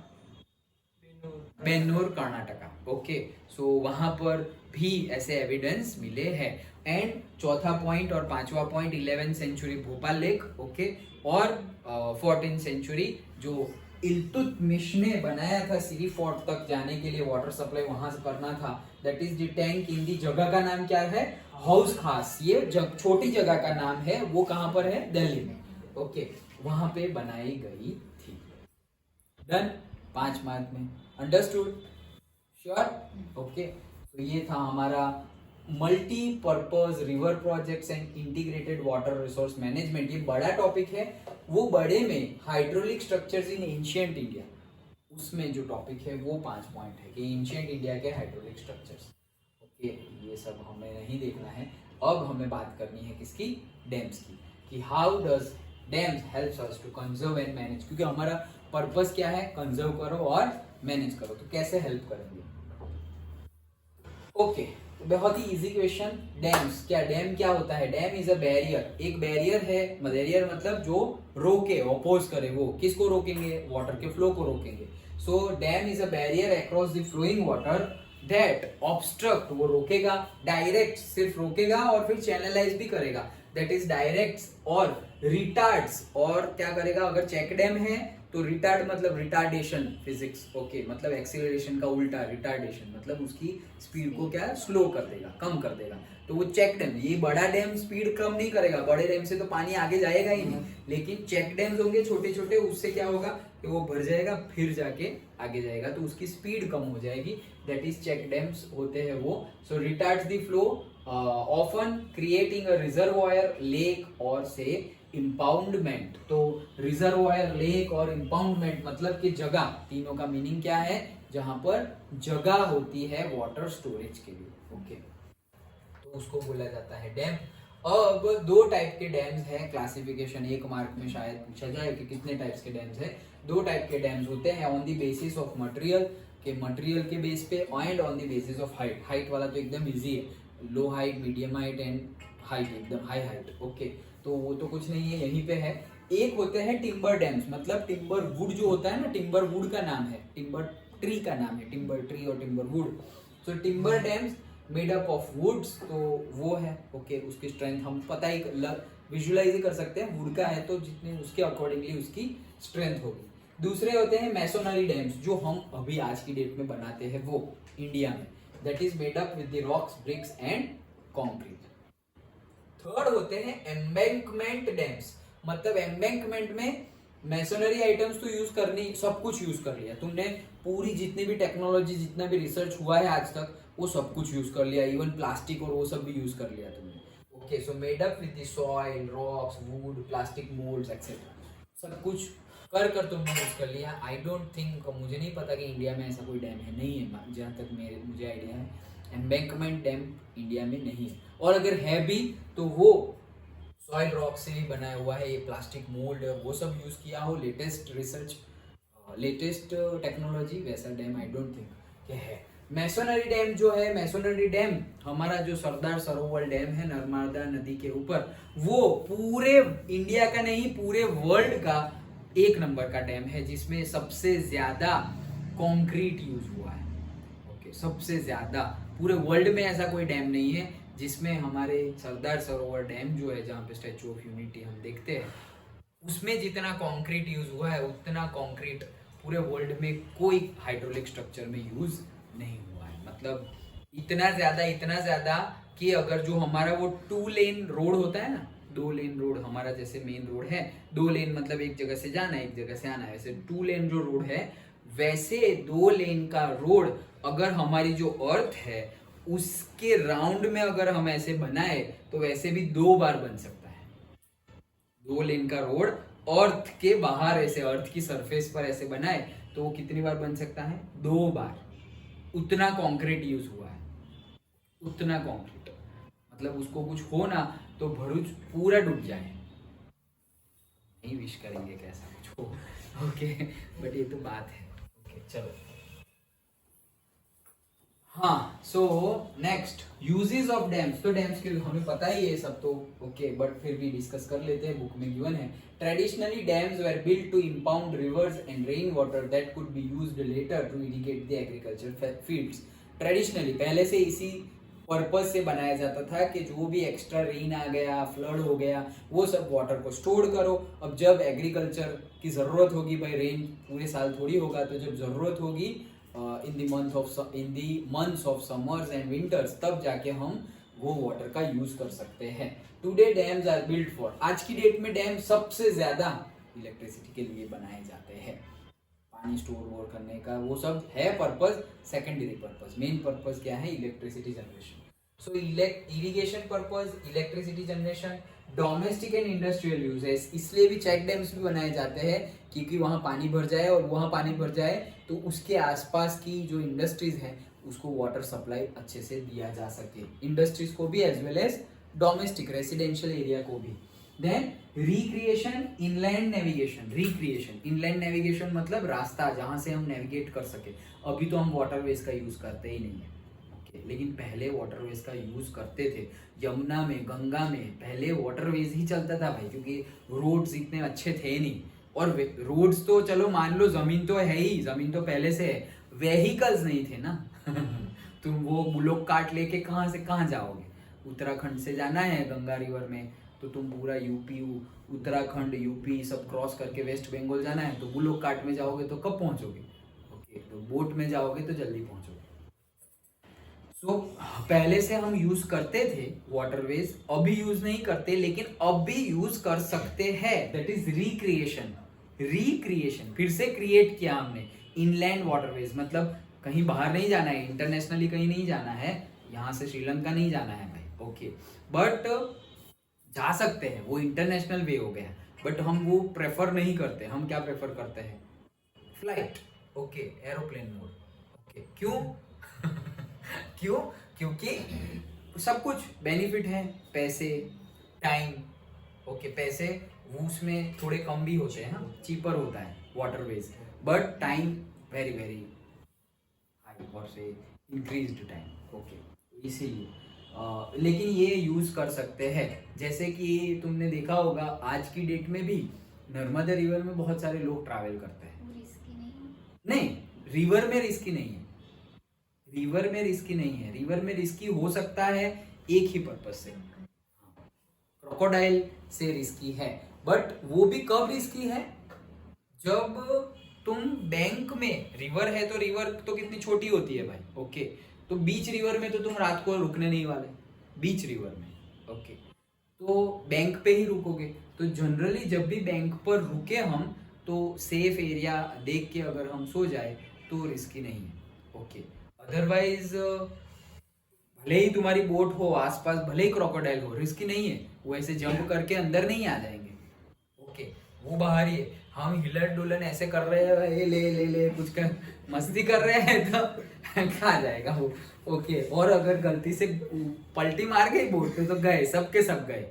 बेन्नूर, कर्नाटका. ओके, सो वहां पर भी ऐसे एविडेंस मिले हैं. एंड चौथा पॉइंट और पांचवा point 11th century Bhopal lake. Okay, और 14th सेंचुरी जो इल्तुतमिश ने बनाया था सिरी फोर्ट तक जाने के लिए वाटर सप्लाई वहां से करना था. That is the tank in the जगह का नाम क्या है? हाउस खास. ये छोटी जगह का नाम है, वो कहां पर है? दिल्ली में. ओके, वहां पे बनाई गई थी. डन, 5 मार्क में. अंडरस्टूड? श्योर? ओके, तो ये था हमारा multipurpose river projects and integrated water resource management. ये बड़ा टॉपिक है. वो बड़े में hydraulic structures in ancient India, उसमें जो टॉपिक है वो 5 पॉइंट है कि एंशिएंट इंडिया के हाइड्रोलिक स्ट्रक्चर्स. ओके, ये सब हमें नहीं देखना है. अब हमें बात करनी है किसकी? डैम्स की, कि how does dams helps us to conserve and manage. क्योंकि हमारा पर्पस क्या है? कंजर्व करो और मैनेज करो. तो कैसे हेल्प करेंगे? ओके, बहुत ही इजी क्वेश्चन. डैम्स क्या? डैम क्या होता है? Dam is a barrier. एक बैरियर है. बैरियर मतलब जो रोके, ऑपोज करे. वो किसको रोकेंगे? वाटर के फ्लो को रोकेंगे. So damn is a barrier across the flowing water that obstruct, वो रोकेगा. डायरेक्ट सिर्फ रोकेगा और फिर चैनलाइज भी करेगा. That is direct. और रिटार्ड्स, और क्या करेगा? अगर चेक डैम है तो रिटार्ड मतलब रिटार्डेशन, फिजिक्स. ओके, मतलब एक्सीलरेशन का उल्टा. रिटार्डेशन मतलब उसकी स्पीड को क्या? स्लो कर देगा, कम कर देगा. तो वो चेक डैम. ये बड़ा डैम स्पीड कम नहीं करेगा. बड़े डैम से तो पानी आगे जाएगा ही नहीं. लेकिन चेक डैम्स होंगे छोटे छोटे, उससे क्या होगा कि वो भर जाएगा, फिर जाके आगे जाएगा, तो उसकी स्पीड कम हो जाएगी. दैट इज चेक डैम्स होते हैं वो. So retards the flow often creating a reservoir, lake और से इम्पाउंडमेंट. तो रिजर्वायर, लेक और इम्पाउंडमेंट मतलब कि जगह. तीनों का मीनिंग क्या है? जहां पर जगह होती है वाटर स्टोरेज के लिए. ओके, तो उसको बोला जाता है डैम. अब 2 टाइप के डैम्स हैं. क्लासिफिकेशन 1 मार्क में शायद पूछा जाए कि कितने टाइप्स के डैम्स हैं. 2 टाइप के डैम्स होते हैं. On the basis of material, के मटेरियल के बेस पे, and on the basis of height. Height वाला तो एकदम इजी है. Low height, medium height and height, एकदम हाई हाइट. ओके, तो वो तो कुछ नहीं है, यहीं पे है. एक होते हैं टिम्बर डैम्स. मतलब टिम्बर वुड जो होता है ना, टिम्बर वुड का नाम है, टिम्बर ट्री का नाम है, टिम्बर ट्री और timber wood. So timber dams made up of woods, तो वो है. ओके, उसकी स्ट्रेंथ हम पता ही विजुअलाइज ही कर सकते हैं. वुड का है तो जितने उसके अकॉर्डिंगली उसकी स्ट्रेंथ होगी. दूसरे होते हैं मैसोनरी डैम्स, जो हम अभी आज की डेट में बनाते हैं वो इंडिया में. That is made up with the rocks, bricks and concrete. Third होते हैं एम्बैंकमेंट डैम्स. मतलब एम्बैंकमेंट में मैसोनरी आइटम्स तो यूज करनी, सब कुछ यूज कर लिया तुमने. पूरी जितनी भी टेक्नोलॉजी, जितना भी रिसर्च हुआ है आज तक, वो सब कुछ यूज कर लिया. इवन प्लास्टिक और वो सब भी यूज कर लिया तुमने. Okay, so made up with the soil, rocks, would, plastic moulds etcetera, सब कुछ कर कर तुमने यूज कर लिया। आई डोंट थिंक, मुझे नहीं पता कि इंडिया में ऐसा कोई डैम है, नहीं है जहाँ तक मुझे आइडिया है, एम्बैंकमेंट डैम इंडिया में नहीं है, और अगर है भी तो वो सॉइल रॉक से ही बनाया हुआ है, ये प्लास्टिक मोल्ड वो सब यूज किया हो, लेटेस्ट रिसर्च, लेटेस्ट टेक्नोलॉजी, वैसा डैम आई डोंट थिंक कि है। मैसोनरी डैम जो है, मैसोनरी डैम हमारा जो सरदार सरोवर डैम है नर्मदा नदी के ऊपर, वो पूरे इंडिया का नहीं पूरे वर्ल्ड का 1 नंबर का डैम है, जिसमें सबसे ज्यादा कंक्रीट यूज हुआ है। ओके, सबसे ज्यादा पूरे वर्ल्ड में ऐसा कोई डैम नहीं है जिसमें हमारे सरदार सरोवर डैम जो है, जहाँ पे स्टैचू ऑफ यूनिटी हम देखते हैं, उसमें जितना कंक्रीट यूज हुआ है उतना कंक्रीट पूरे वर्ल्ड में कोई हाइड्रोलिक स्ट्रक्चर में यूज नहीं हुआ है। मतलब इतना ज्यादा कि अगर जो हमारा वो 2 लेन रोड होता है ना, 2 लेन रोड हमारा जैसे मेन रोड है, 2 लेन मतलब एक जगह से जाना है एक जगह से आना है, वैसे 2 लेन जो रोड है, वैसे 2 लेन का रोड अगर हमारी जो अर्थ है उसके राउंड में अगर हम ऐसे बनाए तो वैसे भी 2 बार बन सकता है। 2 लेन का रोड अर्थ के बाहर ऐसे अर्थ की सरफेस पर ऐसे बनाए तो वो कितनी बार बन सकता है? 2 बार। उतना कंक्रीट यूज हुआ है, उतना कंक्रीट, मतलब उसको कुछ हो ना तो भरूच पूरा डूब जाए, नहीं विश करेंगे कैसा कुछ हो। ओके, बट ये तो बात है। ओके चलो, हाँ, so next uses of dams. तो डैम्स के हमें पता ही है सब तो, ओके, बट फिर भी डिस्कस कर लेते हैं, बुक में गिवन है। Traditionally dams were built to impound rivers and rain water that could be used later to irrigate the agriculture fields. Traditionally पहले से इसी पर्पज से बनाया जाता था कि जो भी एक्स्ट्रा रेन आ गया, फ्लड हो गया, वो सब वाटर को स्टोर करो। अब जब एग्रीकल्चर की जरूरत होगी, भाई रेन पूरे साल थोड़ी होगा, तो जब जरूरत होगी in the months of summers and winters, तब जाके हम वो वाटर का यूज कर सकते हैं। Today dams are built for, आज की डेट में डैम सबसे ज्यादा इलेक्ट्रिसिटी के लिए बनाए जाते हैं, पानी स्टोर वोर करने का, वो सब है purpose, secondary purpose. Main purpose क्या है? Electricity generation. So irrigation purpose, electricity generation, domestic and industrial uses, इसलिए भी चेक डैम्स भी बनाए जाते हैं क्योंकि वहाँ पानी भर जाए, और वहाँ पानी भर जाए तो उसके आसपास की जो इंडस्ट्रीज हैं उसको वाटर सप्लाई अच्छे से दिया जा सके, इंडस्ट्रीज को भी as well as domestic residential area को भी। Then recreation, inland navigation. Recreation, inland navigation मतलब रास्ता जहाँ से हम नेविगेट कर सके। अभी तो हम वाटरवेज का यूज करते ही नहीं है, लेकिन पहले वाटरवेज का यूज करते थे। यमुना में, गंगा में पहले वाटरवेज ही चलता था भाई, क्योंकि रोड्स इतने अच्छे थे नहीं, और रोड्स तो चलो मान लो, जमीन तो है ही, जमीन तो पहले से है, व्हीकल्स नहीं थे ना। तुम वो बुलोक कार्ट लेके कहाँ से कहाँ जाओगे? उत्तराखंड से जाना है गंगा रिवर में तो तुम पूरा यूपी, उत्तराखंड, यूपी सब क्रॉस करके वेस्ट बंगाल जाना है, तो बुलोक कार्ट में जाओगे तो कब पहुंचोगे? ओके, तो बोट में जाओगे तो जल्दी पहुंचोगे। सो पहले से हम यूज करते थे वाटरवेज, अभी यूज नहीं करते, लेकिन अब भी यूज कर सकते हैं। That is recreation. रिक्रिएशन, फिर से क्रिएट किया हमने इनलैंड वाटरवेज, मतलब कहीं बाहर नहीं जाना है, इंटरनेशनली कहीं नहीं जाना है, यहाँ से श्रीलंका नहीं जाना है भाई, ओके, बट जा सकते हैं, वो इंटरनेशनल वे हो गया, बट हम वो प्रेफर नहीं करते। हम क्या प्रेफर करते हैं? Flight, okay, aeroplane mode, okay, क्यों? क्यों? क्योंकि सब कुछ बेनिफिट है, पैसे, टाइम, ओके, पैसे उसमें थोड़े कम भी होते हैं, हाँ, चीपर होता है waterways, but time very very high, और से इंक्रीज्ड टाइम, ओके, इसीलिए लेकिन ये यूज कर सकते हैं। जैसे कि तुमने देखा होगा आज की डेट में भी नर्मदा रिवर में बहुत सारे लोग ट्रैवल करते हैं। नहीं, रिवर में रिस्की नहीं है, रिवर में रिस्की नहीं है, रिवर में रिस्की हो सकता है एक ही पर्पज से, क्रोकोडाइल से रिस्की है, बट वो भी कब रिस्की है? जब तुम बैंक में, रिवर है तो रिवर तो कितनी छोटी होती है भाई, ओके, तो बीच रिवर में तो तुम रात को रुकने नहीं वाले, बीच रिवर में, ओके, तो बैंक पे ही रुकोगे। तो जनरली जब भी बैंक पर रुके हम, तो सेफ एरिया देख के अगर हम सो जाए तो रिस्की नहीं है, ओके। अदरवाइज भले ही तुम्हारी बोट हो आसपास, भले ही क्रोकोडाइल हो, रिस्क नहीं है, वो ऐसे जंप करके अंदर नहीं आ जाएंगे। ओके, वो बाहर ही है, हम हिलट डुलन ऐसे कर रहे हैं, ले ले ले कुछ कर मस्ती कर रहे हैं तो कहाँ जाएगा वो। ओके, और अगर गलती से पलटी मार गई बोट पे तो गए, सबके सब गए।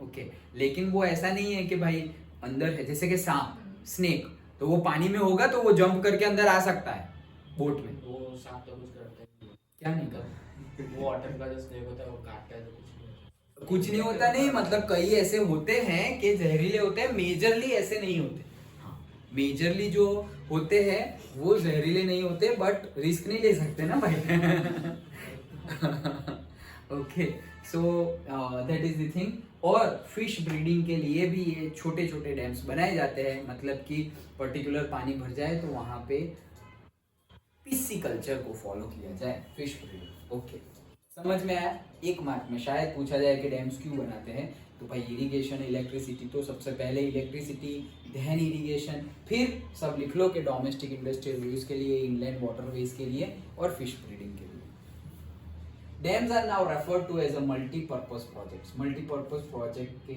ओके, लेकिन वो ऐसा नहीं है कि भाई अंदर है, जैसे कि सांप, स्नेक, तो वो पानी में होगा तो वो जंप करके अंदर आ सकता है बोट में। वो सांप तो कुछ करता है नहीं। क्या नहीं कर, वो वाटर का जो स्नेक होता है वो काटता है तो कुछ नहीं होता, नहीं मतलब कई ऐसे होते हैं कि जहरीले होते हैं, मेजरली ऐसे नहीं होते। हाँ, मेजरली जो होते हैं वो जहरीले नहीं होते, बट रिस्क नहीं ले सकते ना भाई। Okay, so that is the thing. और फिश ब्रीडिंग के लिए भी ये छोटे छोटे डैम्स बनाए जाते हैं, मतलब कि पर्टिकुलर पानी भर जाए तो वहां पे पिस्सी कल्चर को फॉलो किया जाए, फिश ब्रीडिंग। ओके, समझ में आया। एक मार्क में शायद पूछा जाए कि डैम्स क्यों बनाते हैं, तो भाई इरिगेशन, इलेक्ट्रिसिटी, तो सबसे पहले इलेक्ट्रिसिटी, देन इरिगेशन, फिर सब लिख लो कि डोमेस्टिक इंडस्ट्रियल यूज के लिए, इनलैंड वाटरवेज के लिए, और फिश ब्रीडिंग के लिए। Dams are now referred to as a multipurpose projects, multipurpose project के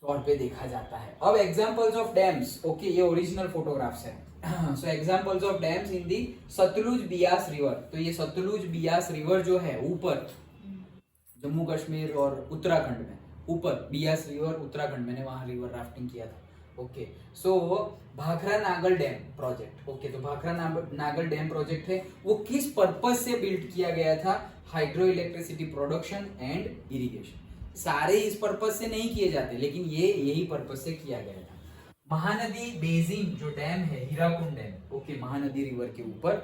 तौर पे देखा जाता है। अब एग्जांपल्स ऑफ डैम्स, ओके, ये ओरिजिनल फोटोग्राफ्स है। So examples of dams in the Sutlej Beas river, तो ये सतलुज बियास रिवर जो है ऊपर जम्मू कश्मीर और उत्तराखंड में, ऊपर बियास रिवर उत्तराखंड, मैंने वहां रिवर राफ्टिंग किया था। Okay, so Bhakra Nangal dam project. Okay, तो भाखरा नागल डैम प्रोजेक्ट है, वो किस पर्पज से बिल्ड किया गया था? Hydro electricity production and irrigation. सारे इस पर्पज से नहीं किए जाते, लेकिन ये यही पर्पज से किया गया था। महानदी बेसिन जो डैम है, Hirakud dam, okay, Mahanadi river के ऊपर,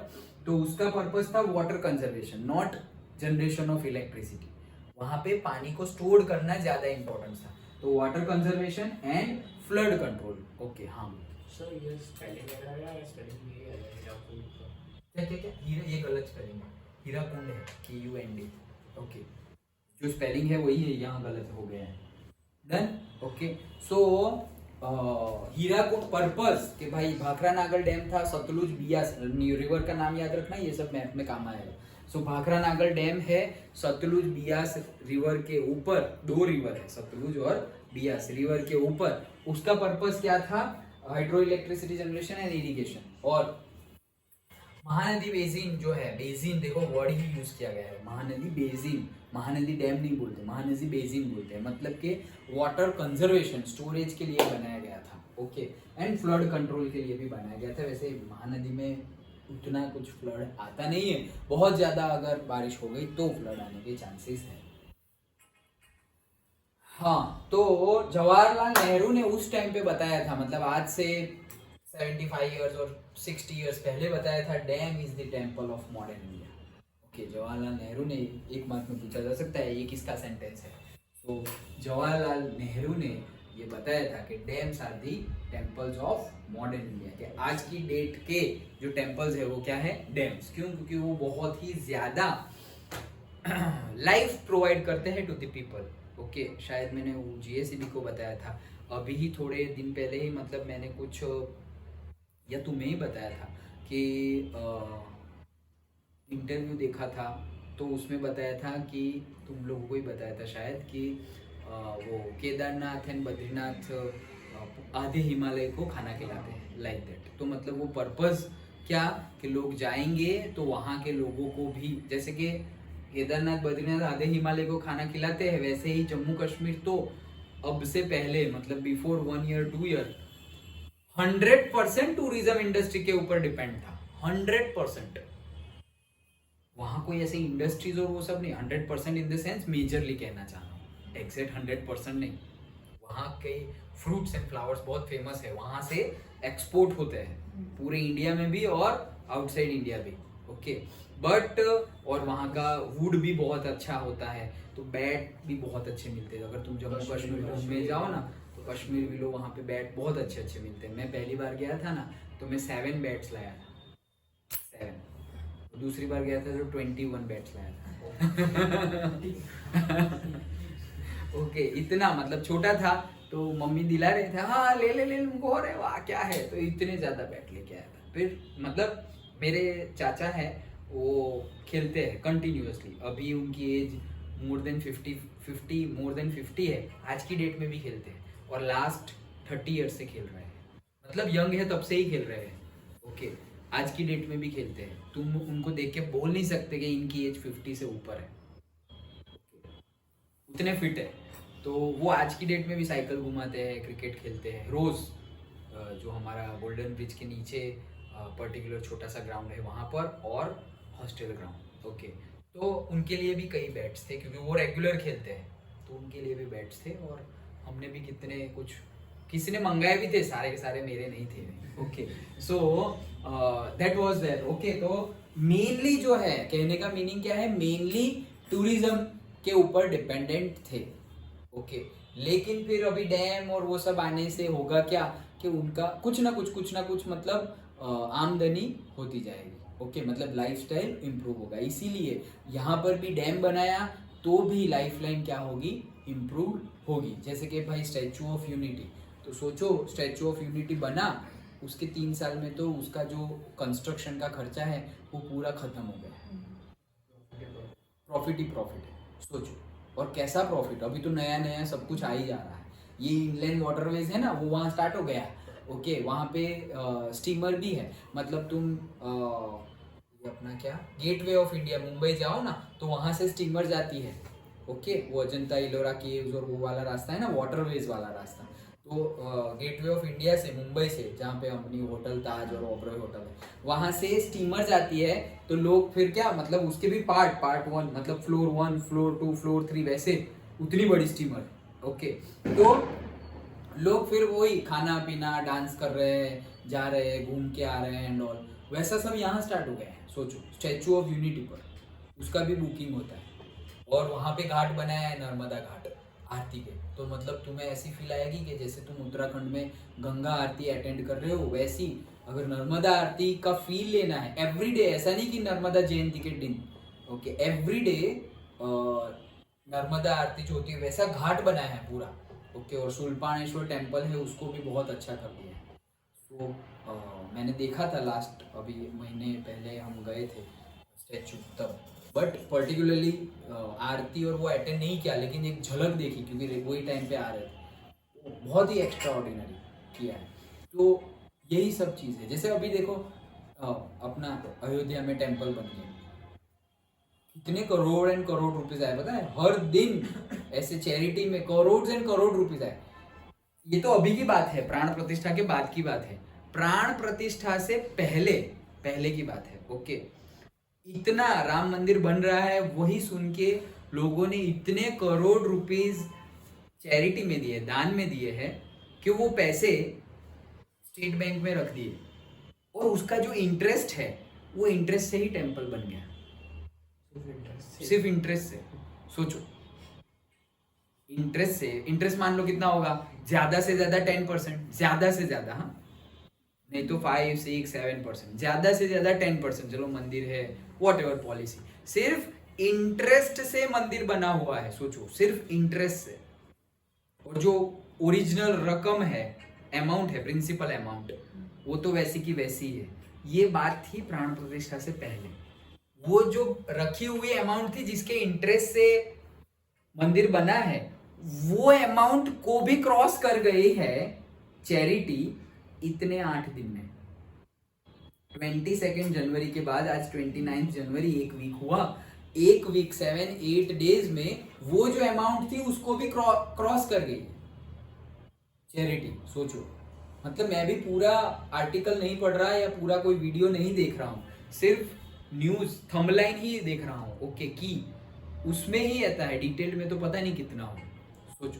तो उसका पर्पज था water conservation, not generation of electricity. वहां पे पानी को स्टोर करना ज्यादा इंपॉर्टेंट था, तो water conservation and flood control. Okay, हाँ सर ये स्पेलिंग वगैरह या स्पेलिंग ये है हीराकुंड का? क्या क्या क्या, ये गलत स्पेलिंग है, हीराकुंड है KUND। ओके, जो स्पेलिंग है वही है, यहाँ गलत हो गया है। डन। ओके, सो हीराकुंड पर्पस कि भाई भाखरा नागल डैम था, सतलुज बियास रिवर का नाम याद रखना, ये सब मैप में काम आएगा। सो भाखरा नागल डैम है सतलुज बियास रिवर के ऊपर, दो रिवर है, सतलुज और बियास रिवर के ऊपर। उसका पर्पस क्या था? Hydro electricity generation and irrigation. और महानदी बेसिन जो है, बेसिन देखो वर्ड ही यूज किया गया है, महानदी बेसिन, महानदी डैम नहीं बोलते, महानदी बेसिन बोलते हैं, मतलब कि वाटर कंजर्वेशन, स्टोरेज के लिए बनाया गया था। ओके, एंड फ्लड कंट्रोल के लिए भी बनाया गया था। वैसे महानदी में उतना कुछ फ्लड आता नहीं है, बहुत ज्यादा अगर बारिश हो गई तो फ्लड आने के चांसेस है। हाँ, तो जवाहरलाल नेहरू ने उस टाइम पे बताया था, मतलब आज से 75 इयर्स और 60 इयर्स पहले बताया था, dam is the temple of modern India. Okay, Jawaharlal Nehru ने, एक मार्क में पूछा जा सकता है ये किसका सेंटेंस है, तो जवाहरलाल नेहरू ने ये बताया था कि dams are the temples of modern India, के आज की डेट के जो टेम्पल्स है वो क्या है? डैम्स। क्यों? क्योंकि वो बहुत ही ज्यादा लाइफ प्रोवाइड करते हैं टू द पीपल। ओके, शायद मैंने वो GSEB को बताया था अभी ही थोड़े दिन पहले ही, मतलब मैंने कुछ, या तुम्हें ही बताया था कि इंटरव्यू देखा था, तो उसमें बताया था कि, तुम लोगों को ही बताया था शायद, कि वो केदारनाथ एंड बद्रीनाथ आधे हिमालय को खाना खिलाते हैं, लाइक दैट। तो मतलब वो पर्पस क्या, कि लोग जाएंगे तो वहाँ के लोगों को भी, जैसे कि केदारनाथ बद्रीनाथ आधे हिमालय को खाना खिलाते हैं, वैसे ही जम्मू कश्मीर तो अब से पहले, मतलब before 1 year 2 year 100% tourism industry के ऊपर डिपेंड था, 100%। वहां कोई ऐसे इंडस्ट्रीज और वो सब नहीं, 100% इन द सेंस मेजरली कहना चाह रहा हूँ, एग्जैक्ट 100% नहीं। वहाँ के फ्रूट्स एंड फ्लावर्स बहुत फेमस है, वहां से एक्सपोर्ट होते हैं पूरे इंडिया में भी और आउटसाइड इंडिया भी। ओके, बट और वहाँ का वुड भी बहुत अच्छा होता है, तो बैट भी बहुत अच्छे मिलते हैं। अगर तुम जम्मू कश्मीर में जाओ ना, तो कश्मीर भी लो, वहाँ पे बैट बहुत अच्छे अच्छे मिलते हैं। मैं पहली बार गया था ना, तो मैं 7 बैट्स लाया था, 7। दूसरी बार गया था तो 21 बैट्स लाया था। ओके, इतना मतलब छोटा था, तो मम्मी दिला रहे थे, हाँ ले ले ले तुमको, अरे वाह क्या है, तो इतने ज्यादा बैट लेके आया था। फिर मतलब मेरे चाचा है, वो खेलते हैं कंटिन्यूअसली। अभी उनकी एज मोर देन 50 है, आज की डेट में भी खेलते हैं और लास्ट 30 ईयर्स से खेल रहे हैं। मतलब यंग है तब से ही खेल रहे हैं, ओके। आज की डेट में भी खेलते हैं। तुम उनको देख के बोल नहीं सकते कि इनकी एज 50 से ऊपर है, उतने फिट है। तो वो आज की डेट में भी साइकिल घुमाते हैं, क्रिकेट खेलते हैं रोज। जो हमारा गोल्डन ब्रिज के नीचे पर्टिकुलर छोटा सा ग्राउंड है वहाँ पर, और हॉस्टल ग्राउंड, ओके। तो उनके लिए भी कई बैट्स थे क्योंकि वो रेगुलर खेलते हैं, तो उनके लिए भी बैट्स थे। और हमने भी कितने कुछ, किसी ने मंगाए भी थे, सारे के सारे मेरे नहीं थे, okay. So that was there, okay. तो मेनली जो है, कहने का मीनिंग क्या है, मेनली टूरिज्म के ऊपर डिपेंडेंट थे, ओके। लेकिन फिर अभी डैम और वो सब आने से होगा क्या कि उनका कुछ ना कुछ मतलब आमदनी होती जाएगी, ओके। मतलब लाइफस्टाइल इम्प्रूव होगा। इसीलिए यहाँ पर भी डैम बनाया तो भी लाइफलाइन क्या होगी, इम्प्रूव होगी। जैसे कि भाई स्टैचू ऑफ यूनिटी, तो सोचो स्टैचू ऑफ यूनिटी बना, उसके 3 साल में तो उसका जो कंस्ट्रक्शन का खर्चा है वो पूरा खत्म हो गया। प्रॉफिट ही प्रॉफिट है, सोचो। और कैसा प्रॉफिट, अभी तो नया नया सब कुछ आ ही जा रहा है। ये इनलैंड वाटरवेज है ना, वो वहाँ स्टार्ट हो गया, ओके। वहाँ पे स्टीमर भी है। मतलब तुम ये अपना क्या, गेटवे ऑफ इंडिया मुंबई जाओ ना, तो वहाँ से स्टीमर जाती है, ओके। वो अजंता इलोरा केव्स और वो वाला रास्ता है ना, वाटरवेज वाला रास्ता। तो गेटवे ऑफ इंडिया से, मुंबई से, जहाँ पे अपनी होटल ताज और ओबरॉय होटल है, वहाँ से स्टीमर जाती है। तो लोग फिर क्या, मतलब उसके भी पार्ट 1, मतलब फ्लोर 1, फ्लोर 2, फ्लोर 3, वैसे उतनी बड़ी स्टीमर, ओके। तो लोग फिर वही खाना पीना, डांस कर रहे हैं, जा रहे हैं, घूम के आ रहे हैं एंड ऑल, वैसा सब यहाँ स्टार्ट हो गया है। सोचो स्टैचू ऑफ यूनिटी पर उसका भी बुकिंग होता है। और वहाँ पे घाट बनाया है, नर्मदा घाट आरती के। तो मतलब तुम्हें ऐसी फील आएगी कि जैसे तुम उत्तराखंड में गंगा आरती अटेंड कर रहे हो, वैसी अगर नर्मदा आरती का फील लेना है एवरीडे, ऐसा नहीं कि नर्मदा जयंती के दिन, ओके, एवरीडे नर्मदा आरती जो होती है, वैसा घाट बनाया है पूरा, ओके। और सुल्पानेश्वर टेम्पल है, उसको भी बहुत अच्छा कर दिया है। तो मैंने देखा था लास्ट, अभी महीने पहले हम गए थे स्टैचू तब, बट पर्टिकुलरली आरती और वो अटेंड नहीं किया, लेकिन एक झलक देखी क्योंकि वही टाइम पे आ रहे थे। तो बहुत ही एक्स्ट्रा ऑर्डिनरी किया है। तो यही सब चीज़ है। जैसे अभी देखो अपना अयोध्या में टेम्पल बन गया, कितने करोड़ एंड करोड़ रुपीज आए, पता है? हर दिन ऐसे चैरिटी में करोड़ एंड करोड़ रुपीज आए। ये तो अभी की बात है, प्राण प्रतिष्ठा के बाद की बात है। प्राण प्रतिष्ठा से पहले की बात है, ओके। इतना राम मंदिर बन रहा है, वही सुन के लोगों ने इतने करोड़ रुपीज चैरिटी में दिए, दान में दिए हैं, कि वो पैसे स्टेट बैंक में रख दिए। और उसका जो इंटरेस्ट है, वो इंटरेस्ट से ही टेम्पल बन गया, सिर्फ इंटरेस्ट से। सोचो, इंटरेस्ट मान लो कितना होगा, ज्यादा से ज्यादा 10%, ज्यादा से ज्यादा, हाँ, नहीं तो 5, 6, 7%, ज्यादा से ज्यादा 10%। चलो मंदिर है, वॉट एवर पॉलिसी, सिर्फ इंटरेस्ट से मंदिर बना हुआ है। सोचो, सिर्फ इंटरेस्ट से। और जो ओरिजिनल रकम है, अमाउंट है, प्रिंसिपल अमाउंट, वो तो वैसी की वैसी है। ये बात थी प्राण प्रतिष्ठा से पहले। वो जो रखी हुई अमाउंट थी, जिसके इंटरेस्ट से मंदिर बना है, वो अमाउंट को भी क्रॉस कर गई है चैरिटी इतने 8 दिन में। 22 जनवरी के बाद आज 29 जनवरी, एक वीक हुआ। एक वीक 7-8 डेज में वो जो अमाउंट थी उसको भी क्रॉस कर गई चैरिटी। सोचो, मतलब मैं भी पूरा आर्टिकल नहीं पढ़ रहा या पूरा कोई वीडियो नहीं देख रहा हूँ, सिर्फ न्यूज थंबलाइन ही देख रहा हूँ, ओके। की उसमें ही आता है, डिटेल में तो पता नहीं कितना हो। सोचो,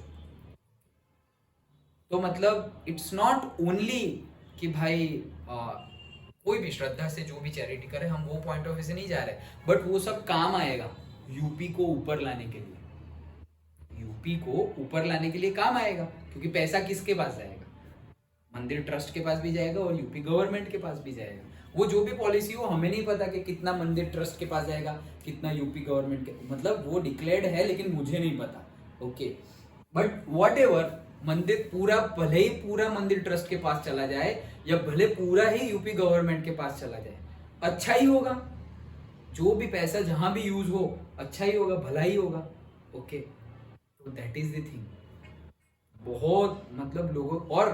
तो मतलब इट्स नॉट ओनली कि भाई कोई भी श्रद्धा से जो भी चैरिटी करे, हम वो पॉइंट ऑफ व्यू से नहीं जा रहे, बट वो सब काम आएगा यूपी को ऊपर लाने के लिए। यूपी को ऊपर लाने के लिए काम आएगा, क्योंकि पैसा किसके पास जाएगा? मंदिर ट्रस्ट के पास भी जाएगा और यूपी गवर्नमेंट के पास भी जाएगा। वो जो भी पॉलिसी हो, हमें नहीं पता कि कितना मंदिर ट्रस्ट के पास जाएगा, कितना यूपी गवर्नमेंट के, मतलब वो डिक्लेयर्ड है लेकिन मुझे नहीं पता, ओके। बट वॉट एवर, मंदिर पूरा, भले ही पूरा मंदिर ट्रस्ट के पास चला जाए या भले पूरा ही यूपी गवर्नमेंट के पास चला जाए, अच्छा ही होगा, जो भी पैसा जहां भी यूज हो अच्छा ही होगा, भला ही होगा। ओके, तो दैट इज द थिंग। बहुत मतलब लोगों, और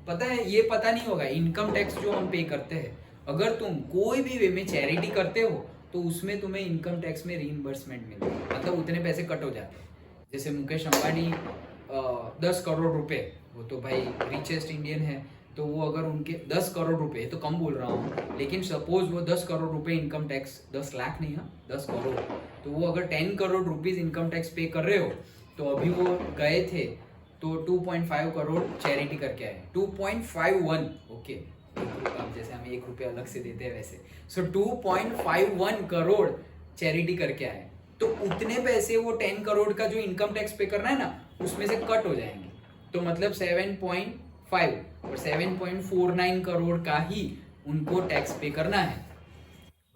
पता है ये पता नहीं होगा इनकम टैक्स जो हम पे करते हैं, अगर तुम कोई भी वे में चैरिटी करते हो तो उसमें तुम्हें इनकम टैक्स में रीइंबर्समेंट मिलता है, मतलब उतने पैसे कट हो जाते हैं। जैसे मुकेश अंबानी 10 करोड़ रुपए, वो तो भाई रिचेस्ट इंडियन है, तो वो अगर उनके 10 करोड़ रुपए, तो कम बोल रहा हूँ, लेकिन सपोज वो 10 करोड़ रुपए इनकम टैक्स, 10 लाख नहीं, हाँ 10 करोड़, तो वो अगर 10 करोड़ रुपीज इनकम टैक्स पे कर रहे हो, तो अभी वो गए थे तो 2.5 करोड़ चैरिटी करके आए, 2.51, ओके, अब जैसे हम 1 रुपये अलग से देते हैं वैसे, सो 2.51 करोड़ चैरिटी करके आए, तो उतने पैसे वो 10 करोड़ का जो इनकम टैक्स पे करना है ना, उसमें से कट हो जाएंगे, तो मतलब 7.5 और 7.49 करोड़ का ही उनको टैक्स पे करना है,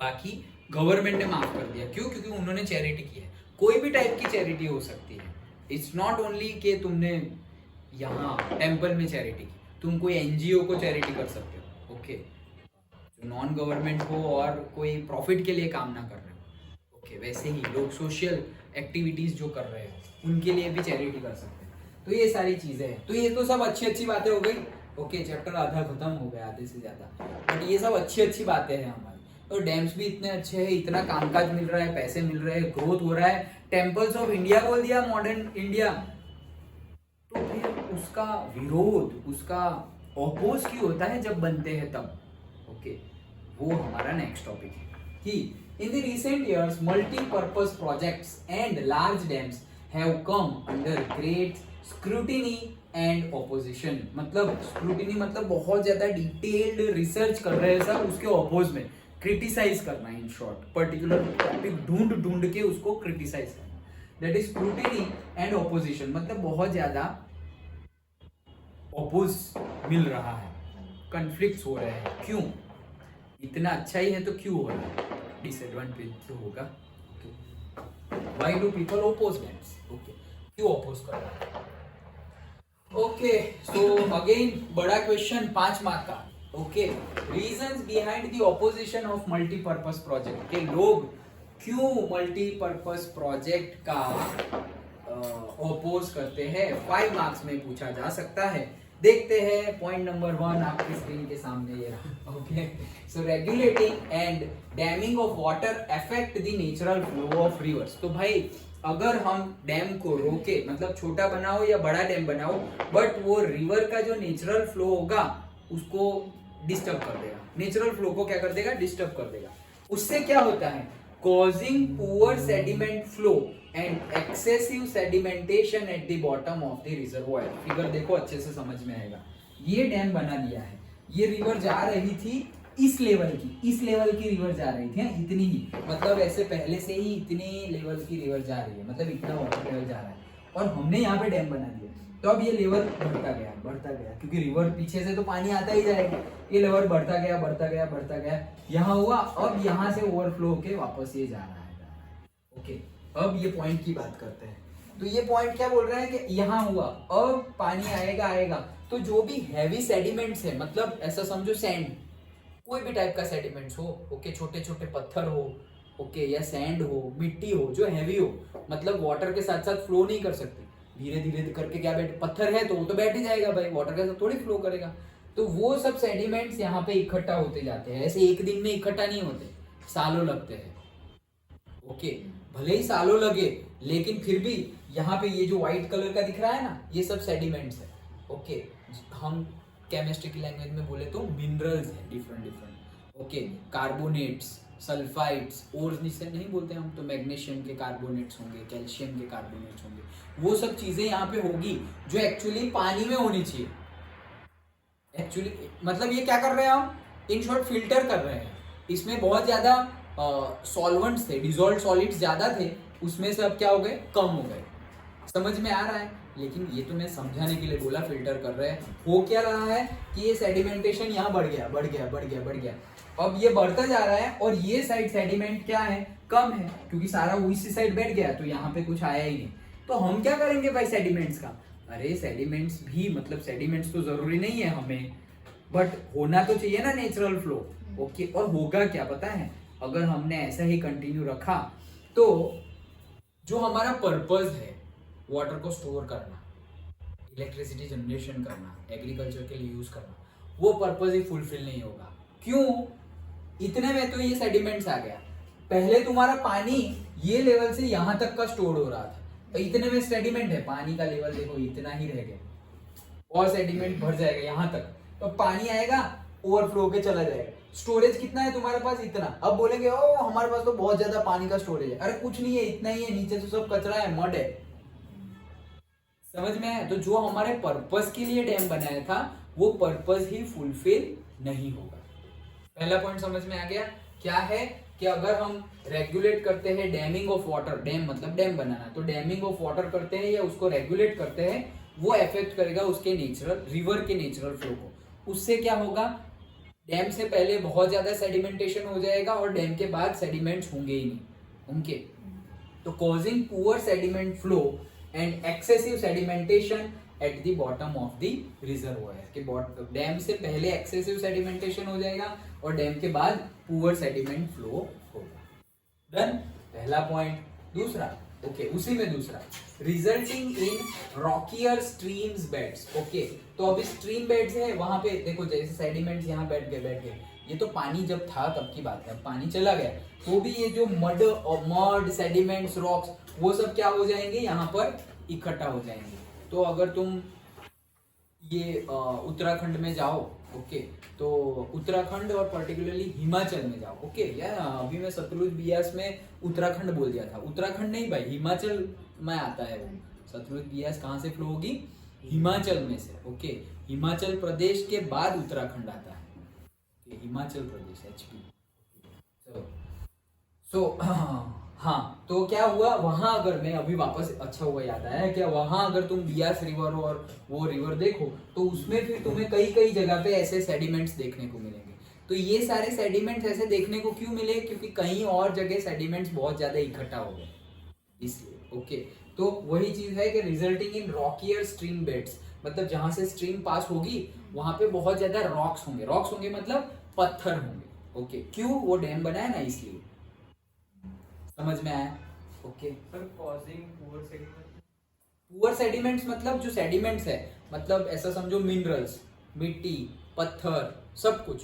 बाकी गवर्नमेंट ने माफ कर दिया। क्यों? क्योंकि उन्होंने चैरिटी की है। कोई भी टाइप की चैरिटी हो सकती है, इट्स नॉट ओनली कि तुमने यहाँ टेम्पल में चैरिटी की, तुम कोई एनजीओ को चैरिटी कर सकते हो, ओके, जो नॉन गवर्नमेंट हो और कोई प्रॉफिट के लिए काम ना कर रहे हो, ओके, वैसे ही लोग सोशल एक्टिविटीज जो कर रहे हो उनके लिए भी चैरिटी कर सकते हैं। तो ये सारी चीजें हैं, तो ये तो सब अच्छी अच्छी बातें हो गई, ओके, चैप्टर आधा खत्म हो गया, आधे से ज्यादा, बट ये सब अच्छी अच्छी बातें हैं हमारी। तो डैम्स भी इतने अच्छे हैं, इतना कामकाज मिल रहा है, पैसे मिल रहे हैं, ग्रोथ हो रहा है, टेम्पल्स ऑफ इंडिया बोल दिया, मॉडर्न इंडिया, तो फिर उसका विरोध, उसका ऑपोज क्यों होता है जब बनते हैं तब, ओके, वो हमारा नेक्स्ट टॉपिक है कि in the recent years multipurpose projects and large dams have come under great scrutiny and opposition. मतलब स्क्रूटिनी मतलब बहुत ज्यादा डिटेल्ड रिसर्च कर रहे हैं सब, उसके ऑपोज में क्रिटिसाइज करना, इन शॉर्ट पर्टिकुलर टॉपिक ढूंढ ढूंढ के उसको क्रिटिसाइज करना, that is scrutiny and opposition, मतलब बहुत ज्यादा ऑपोज मिल रहा है, कन्फ्लिक्ट्स हो रहे हैं। क्यों? इतना अच्छा ही है तो क्यों हो रहा है? डिसएडवांटेज तो होगा। Why do people oppose dams? Okay, क्यों ओपोज कर रहा है? ओके, सो अगेन बड़ा क्वेश्चन 5 मार्क का, okay, reasons behind the opposition of multipurpose project, के लोग क्यों मल्टीपर्पज प्रोजेक्ट का ऑपोज करते हैं, 5 मार्क्स में पूछा जा सकता है। देखते हैं पॉइंट नंबर 1 आपकी स्क्रीन के सामने ये रहा, okay, so regulating and damming of water affect the natural flow of reverse. तो भाई अगर हम डैम को रोके, मतलब छोटा बनाओ या बड़ा डैम बनाओ, बट वो रिवर का जो नेचुरल फ्लो होगा उसको डिस्टर्ब कर देगा, नेचुरल फ्लो को क्या कर देगा? डिस्टर्ब कर देगा। उससे क्या होता है? Causing poor sediment flow and excessive sedimentation at the bottom of the reservoir. Figure देखो अच्छे से समझ में आएगा। ये डैम बना दिया है, ये रिवर जा रही थी इस लेवल की रिवर जा रही थी, इतनी ही, मतलब ऐसे पहले से ही इतनी लेवल की रिवर जा रही है, मतलब इतना वाटर लेवल जा रहा है, और हमने यहाँ पे डैम बना दिया, तो अब ये लेवल बढ़ता गया, क्योंकि रिवर पीछे से तो पानी आता ही जाएगा, ये लेवल बढ़ता गया, यहाँ हुआ, अब यहाँ से ओवरफ्लो होके वापस ये जा रहा है। ओके, अब ये पॉइंट की बात करते हैं। तो ये पॉइंट क्या बोल रहा है कि यहाँ हुआ, अब पानी आएगा, तो जो भी हैवी सेडिमेंट्स है, मतलब ऐसा समझो सैंड, कोई भी टाइप का सेडिमेंट्स हो, ओके, छोटे छोटे पत्थर हो, ओके, या सैंड हो, मिट्टी हो, जो हैवी हो, मतलब वाटर के साथ साथ फ्लो नहीं कर सकती, धीरे धीरे करके क्या बैठ, पत्थर है तो वो तो बैठ ही जाएगा भाई, वाटर के साथ थोड़ी फ्लो करेगा, तो वो सब सेडिमेंट्स यहाँ पे इकट्ठा होते जाते हैं। ऐसे एक दिन में इकट्ठा नहीं होते, सालों लगते हैं, ओके, भले ही सालों लगे, लेकिन फिर भी यहाँ पे ये जो व्हाइट कलर का दिख रहा है ना, ये सब सेडिमेंट्स है, ओके, हम केमिस्ट्री की लैंग्वेज में बोले तो मिनरल्स है, डिफरेंट, ओके, कार्बोनेट्स, सल्फाइड्स, और जिसे नहीं बोलते हम, तो मैग्नीशियम के कार्बोनेट्स होंगे, कैल्शियम के कार्बोनेट्स होंगे, वो सब चीजें यहाँ पे होगी जो एक्चुअली पानी में होनी चाहिए। एक्चुअली मतलब ये क्या कर रहे हैं हम, इन शॉर्ट फिल्टर कर रहे हैं, इसमें बहुत ज्यादा सॉल्वेंट्स थे, डिजोल्व सॉलिड्स ज्यादा थे, उसमें से अब क्या हो गए, कम हो गए। समझ में आ रहा है? लेकिन ये तो मैं समझाने के लिए बोला, फिल्टर कर रहे हैं। हो क्या रहा है कि ये सेडिमेंटेशन यहाँ बढ़ गया, अब ये बढ़ता जा रहा है, और ये साइड सेडिमेंट क्या है, कम है, क्योंकि सारा इसी साइड बैठ गया, तो यहाँ पे कुछ आया ही नहीं। तो हम क्या करेंगे भाई सेडिमेंट्स का? अरे सेडिमेंट्स भी, मतलब सेडिमेंट्स तो जरूरी नहीं है हमें, बट होना तो चाहिए ना नेचुरल फ्लो, ओके। और होगा क्या पता है, अगर हमने ऐसा ही कंटिन्यू रखा तो जो हमारा पर्पस है वाटर को स्टोर करना, इलेक्ट्रिसिटी जनरेशन करना, एग्रीकल्चर के लिए यूज करना, वो पर्पस ही फुलफिल नहीं होगा। क्यों? इतने में तो ये सेडिमेंट्स आ गया। पहले तुम्हारा पानी ये लेवल से यहां तक का स्टोर हो रहा था, तो इतने में सेडिमेंट है, पानी का लेवल देखो इतना ही रह गया और सेडिमेंट भर जाएगा यहां तक, तो पानी आएगा ओवरफ्लो के चला जाएगा। स्टोरेज कितना है तुम्हारे पास? इतना। अब बोलेंगे ओ हमारे पास तो बहुत ज्यादा पानी का स्टोरेज है। अरे कुछ नहीं है, इतना ही है, नीचे तो सब कचरा है, मड है। समझ में आया? तो जो हमारे पर्पस के लिए डैम बनाया था वो पर्पस ही फुलफिल नहीं होगा। पहला पॉइंट समझ में आ गया? क्या है कि अगर हम रेगुलेट करते हैं डैमिंग ऑफ वाटर, डैम मतलब डैम बनाना, तो डैमिंग ऑफ वाटर करते हैं या उसको रेगुलेट करते हैं, वो इफेक्ट करेगा उसके नेचुरल, रिवर के नेचुरल फ्लो को। उससे क्या होगा? डैम से पहले बहुत ज्यादा सेडिमेंटेशन हो जाएगा और डैम के बाद सेडिमेंट्स होंगे ही नहीं, होंगे। तो causing poor sediment flow and excessive sedimentation at the bottom of the reservoir, कि डैम से पहले एक्सेसिव सेडिमेंटेशन हो जाएगा और डैम के बाद पुअर सेडिमेंट फ्लो होगा। डन, पहला पॉइंट। दूसरा, ओके उसी में दूसरा, resulting in rockier streams beds. Okay, तो अभी स्ट्रीम बेड्स है, वहां पे देखो जैसे सेडिमेंट्स यहाँ बैठ गए, ये तो पानी जब था तब की बात है, अब पानी चला गया तो भी ये जो मड सेडिमेंट्स, रॉक्स, वो सब क्या हो जाएंगे, यहाँ पर इकट्ठा हो जाएंगे। तो अगर तुम ये उत्तराखंड में जाओ, ओके, तो उत्तराखंड और पर्टिकुलरली हिमाचल में जाओ, ओके, या अभी मैं सतलुज बियास में उत्तराखंड बोल दिया था, उत्तराखंड नहीं भाई, हिमाचल में आता है वो। सतलुज बियास कहाँ से फ्लो होगी? हिमाचल में से, ओके। हिमाचल प्रदेश के बाद उत्तराखंड आता है, हिमाचल प्रदेश, HP। चलो, सो हाँ, तो क्या हुआ वहां, अगर मैं अभी वापस, अच्छा हुआ याद आया, क्या वहां अगर तुम बियास रिवर और वो रिवर देखो तो उसमें फिर तुम्हें कई कई जगह पे ऐसे सेडिमेंट्स देखने को मिलेंगे। तो ये सारे सेडिमेंट्स ऐसे देखने को क्यों मिले? क्योंकि कहीं और जगह सेडिमेंट्स बहुत ज्यादा इकट्ठा हो गए, इसलिए। ओके, तो वही चीज है कि रिजल्टिंग इन रॉकियर स्ट्रीम बेड्स, मतलब जहां से स्ट्रीम पास होगी वहां पे बहुत ज्यादा रॉक्स होंगे, रॉक्स होंगे मतलब पत्थर होंगे। ओके, क्यों? वो डैम बनाया ना, इसलिए। समझ में आया? Okay sir, causing poor sediment, poor sediments मतलब जो सेडिमेंट्स है, मतलब ऐसा समझो मिनरल्स, मिट्टी, पत्थर, सब कुछ,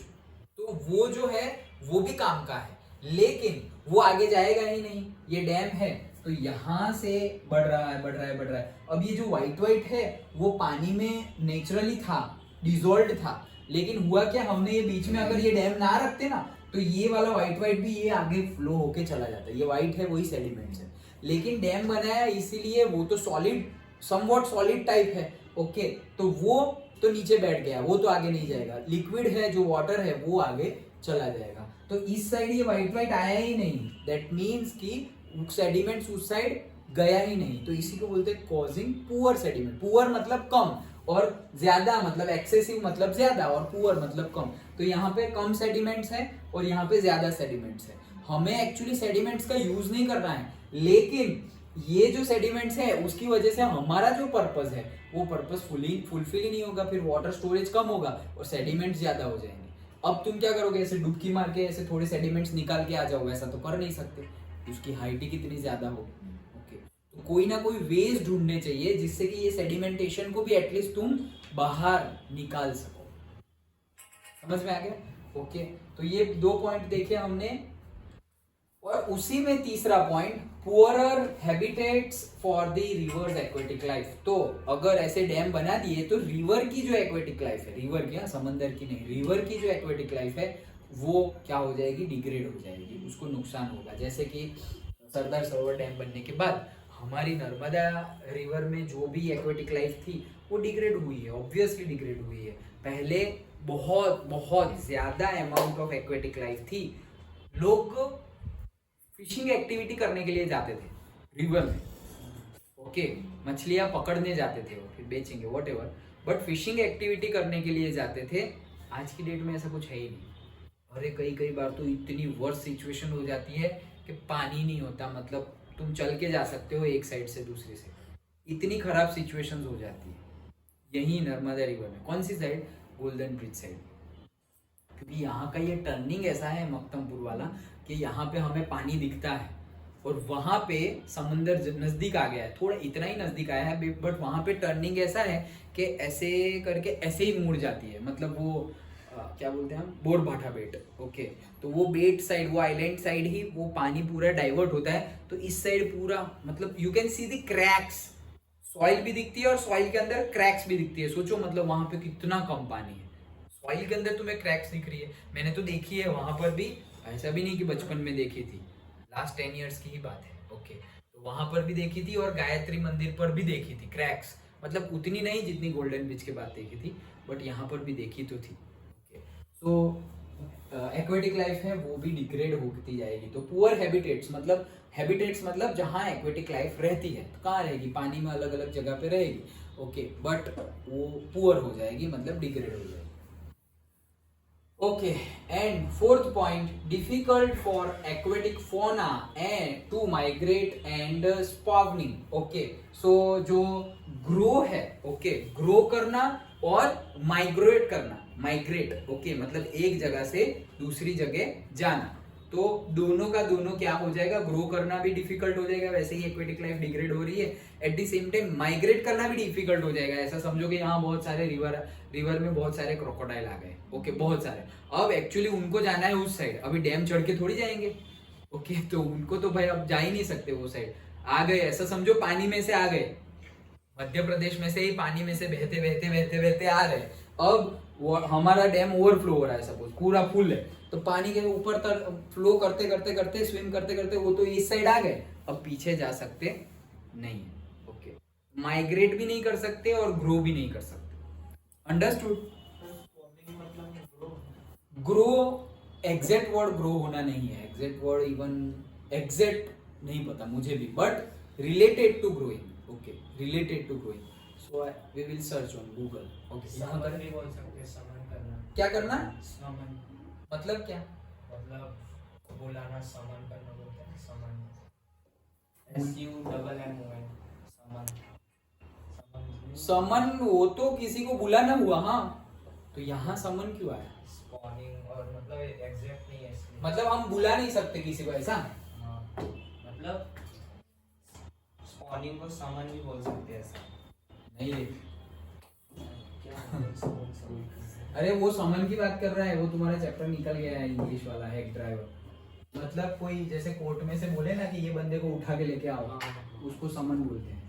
तो वो जो है वो भी काम का है, लेकिन वो आगे जाएगा ही नहीं। ये डैम है तो यहां से बढ़ रहा है, बढ़ रहा है, बढ़ रहा है। अब ये जो व्हाइट व्हाइट है वो पानी में नेचुरली था, डिजोल्व था, लेकिन हुआ क्या, हमने ये बीच में अगर ये डैम ना रखते ना तो ये वाला व्हाइट व्हाइट भी ये आगे फ्लो होके चला जाता है। ये व्हाइट है वही सेडिमेंट्स है, लेकिन डैम बनाया इसीलिए वो तो सॉलिड, समवॉट सॉलिड टाइप है, ओके, तो वो तो नीचे बैठ गया, वो तो आगे नहीं जाएगा। लिक्विड है, जो वाटर है वो आगे चला जाएगा। तो इस साइड ये व्हाइट व्हाइट आया ही नहीं, दैट मीन्स कि सेडिमेंट्स उस साइड गया ही नहीं, तो इसी को बोलते हैं कॉजिंग पुअर सेडिमेंट। पुअर मतलब कम, और ज्यादा मतलब एक्सेसिव मतलब ज्यादा, और पुअर मतलब कम। तो यहाँ पे कम सेडिमेंट्स है और यहाँ पे ज्यादा सेडिमेंट्स है। हमें एक्चुअली सेडिमेंट्स का यूज नहीं करना है, लेकिन ये जो सेडिमेंट्स है उसकी वजह से हमारा जो पर्पस है वो पर्पस फुलफिल ही नहीं होगा, फिर वाटर स्टोरेज कम होगा और सेडिमेंट्स ज्यादा हो जाएंगे। अब तुम क्या करोगे, ऐसे डुबकी मार के ऐसे थोड़े सेडिमेंट्स निकाल के आ जाओगे, ऐसा तो कर नहीं सकते, उसकी हाइट ही कितनी ज्यादा होगी। ओके, तो कोई ना कोई वेज ढूंढने चाहिए जिससे कि ये सेडिमेंटेशन को भी एटलीस्ट तुम बाहर निकाल सको। समझ में आ गया? ओके, तो ये 2 पॉइंट देखे हमने, और उसी में तीसरा point, poorer habitats for the reverse aquatic life. तो अगर ऐसे डैम बना दिए तो रिवर की जो एक्वेटिक लाइफ है, रिवर की, समंदर की नहीं, रिवर की जो एक्वेटिक लाइफ है वो क्या हो जाएगी, डिग्रेड हो जाएगी, उसको नुकसान होगा। जैसे कि सरदार सरोवर डैम बनने के बाद हमारी नर्मदा रिवर में जो भी एक्वेटिक लाइफ थी वो डिग्रेड हुई है, ऑब्वियसली डिग्रेड हुई है। पहले बहुत बहुत ज्यादा अमाउंट ऑफ एक्वेटिक लाइफ थी, लोग फिशिंग एक्टिविटी करने के लिए जाते थे रिवर में, ओके, मछलियां पकड़ने जाते थे और फिर बेचेंगे what ever, but fishing activity करने के लिए जाते थे। आज की डेट में ऐसा कुछ है ही नहीं। अरे कई बार तो इतनी वर्स्ट सिचुएशन हो जाती है कि पानी नहीं होता, मतलब तुम चल के जा सकते हो एक साइड से दूसरी से, इतनी खराब सिचुएशंस हो जाती है यही नर्मदा रिवर में। कौन सी साइड? गोल्डन ब्रिज साइड, क्योंकि यहाँ का ये टर्निंग ऐसा है मक्तमपुर वाला कि यहाँ पे हमें पानी दिखता है और वहां पे समुंदर नजदीक आ गया है, थोड़ा इतना ही नजदीक आया है, बट वहां पे टर्निंग ऐसा है कि ऐसे करके ऐसे ही मुड़ जाती है, मतलब वो क्या बोलते हैं हम, बोर भाटा बेट। ओके, तो वो बेट साइड, वो आइलैंड साइड ही वो पानी पूरा डाइवर्ट होता है, तो इस साइड पूरा मतलब you can see the cracks, soil भी दिखती है और सॉइल के अंदर क्रैक्स भी दिखती है। सोचो मतलब वहां पे कितना कम पानी है, सॉइल के अंदर तुम्हें क्रैक्स दिख रही है। मैंने तो देखी है वहां पर भी, ऐसा भी नहीं कि बचपन में देखी थी, लास्ट 10 ईयर्स की ही बात है। ओके, तो वहां पर भी देखी थी और गायत्री मंदिर पर भी देखी थी क्रैक्स, मतलब उतनी नहीं जितनी गोल्डन बीच के बाद देखी थी, बट यहाँ पर भी देखी तो थी। ओके, सो एक्वेटिक लाइफ है वो भी डिग्रेड होती जाएगी। तो पुअर हैबिटेट्स मतलब जहाँ एक्वेटिक लाइफ रहती है तो कहाँ रहेगी, पानी में अलग अलग जगह पे रहेगी। ओके, बट वो पुअर हो जाएगी, मतलब डिग्रेड हो जाएगी। Okay, and fourth point, difficult for aquatic fauna and to migrate and spawning. Okay, so जो ग्रो है, ओके, ग्रो करना और माइग्रेट करना, माइग्रेट, ओके, मतलब एक जगह से दूसरी जगह जाना, तो दोनों का दोनों क्या हो जाएगा, ग्रो करना भी डिफिकल्ट हो जाएगा, वैसे ही एक्वेटिक लाइफ डिग्रेड हो रही है, at the same time migrate करना भी डिफिकल्ट हो जाएगा। ऐसा समझो कि यहाँ बहुत सारे रिवर में बहुत सारे क्रोकोडाइल आ गए, ओके, बहुत सारे, अब एक्चुअली उनको जाना है उस साइड, अभी डैम चढ़ के थोड़ी जाएंगे, ओके, तो उनको तो भाई अब जा ही नहीं सकते, वो साइड आ गए, ऐसा समझो पानी में से आ गए, मध्य प्रदेश में से ही पानी में से बहते बहते बहते बहते आ रहे, अब हमारा डैम ओवरफ्लो हो रहा है, सपोज पूरा फुल है, तो पानी के ऊपर तक फ्लो करते करते करते स्विम करते करते वो तो इस साइड आ गए, अब पीछे जा सकते नहीं है। ओके, माइग्रेट भी नहीं कर सकते और ग्रो भी नहीं कर सकते। Understood? Grow exact word grow होना नहीं है, एग्जैक्ट वर्ड इवन एग्जैक्ट नहीं पता मुझे भी, but related to growing. Okay, related to growing, so we will search on Google. Okay, यहाँ पर भी बोल सकते हैं, समन करना। क्या करना, समन मतलब क्या, मतलब बुलाना, समन करना बोलते हैं, समन, SUMMON, समन। समन वो तो किसी को बुलाना हुआ, हाँ, तो यहाँ समन क्यों आया, स्पॉनिंग, और मतलब एग्जैक्ट नहीं है इसलिए। मतलब हम बुला नहीं सकते किसी को, ऐसा? हाँ, मतलब स्पॉनिंग को समन भी बोल सकते हैं ऐसा। नहीं रे, क्या समन अरे वो समन की बात कर रहा है, वो तुम्हारा चैप्टर निकल गया है इंग्लिश वाला, हेड ड्राइवर, मतलब कोई जैसे कोर्ट में से बोले ना कि ये बंदे को उठा के लेके आओ, उसको समन बोलते हैं।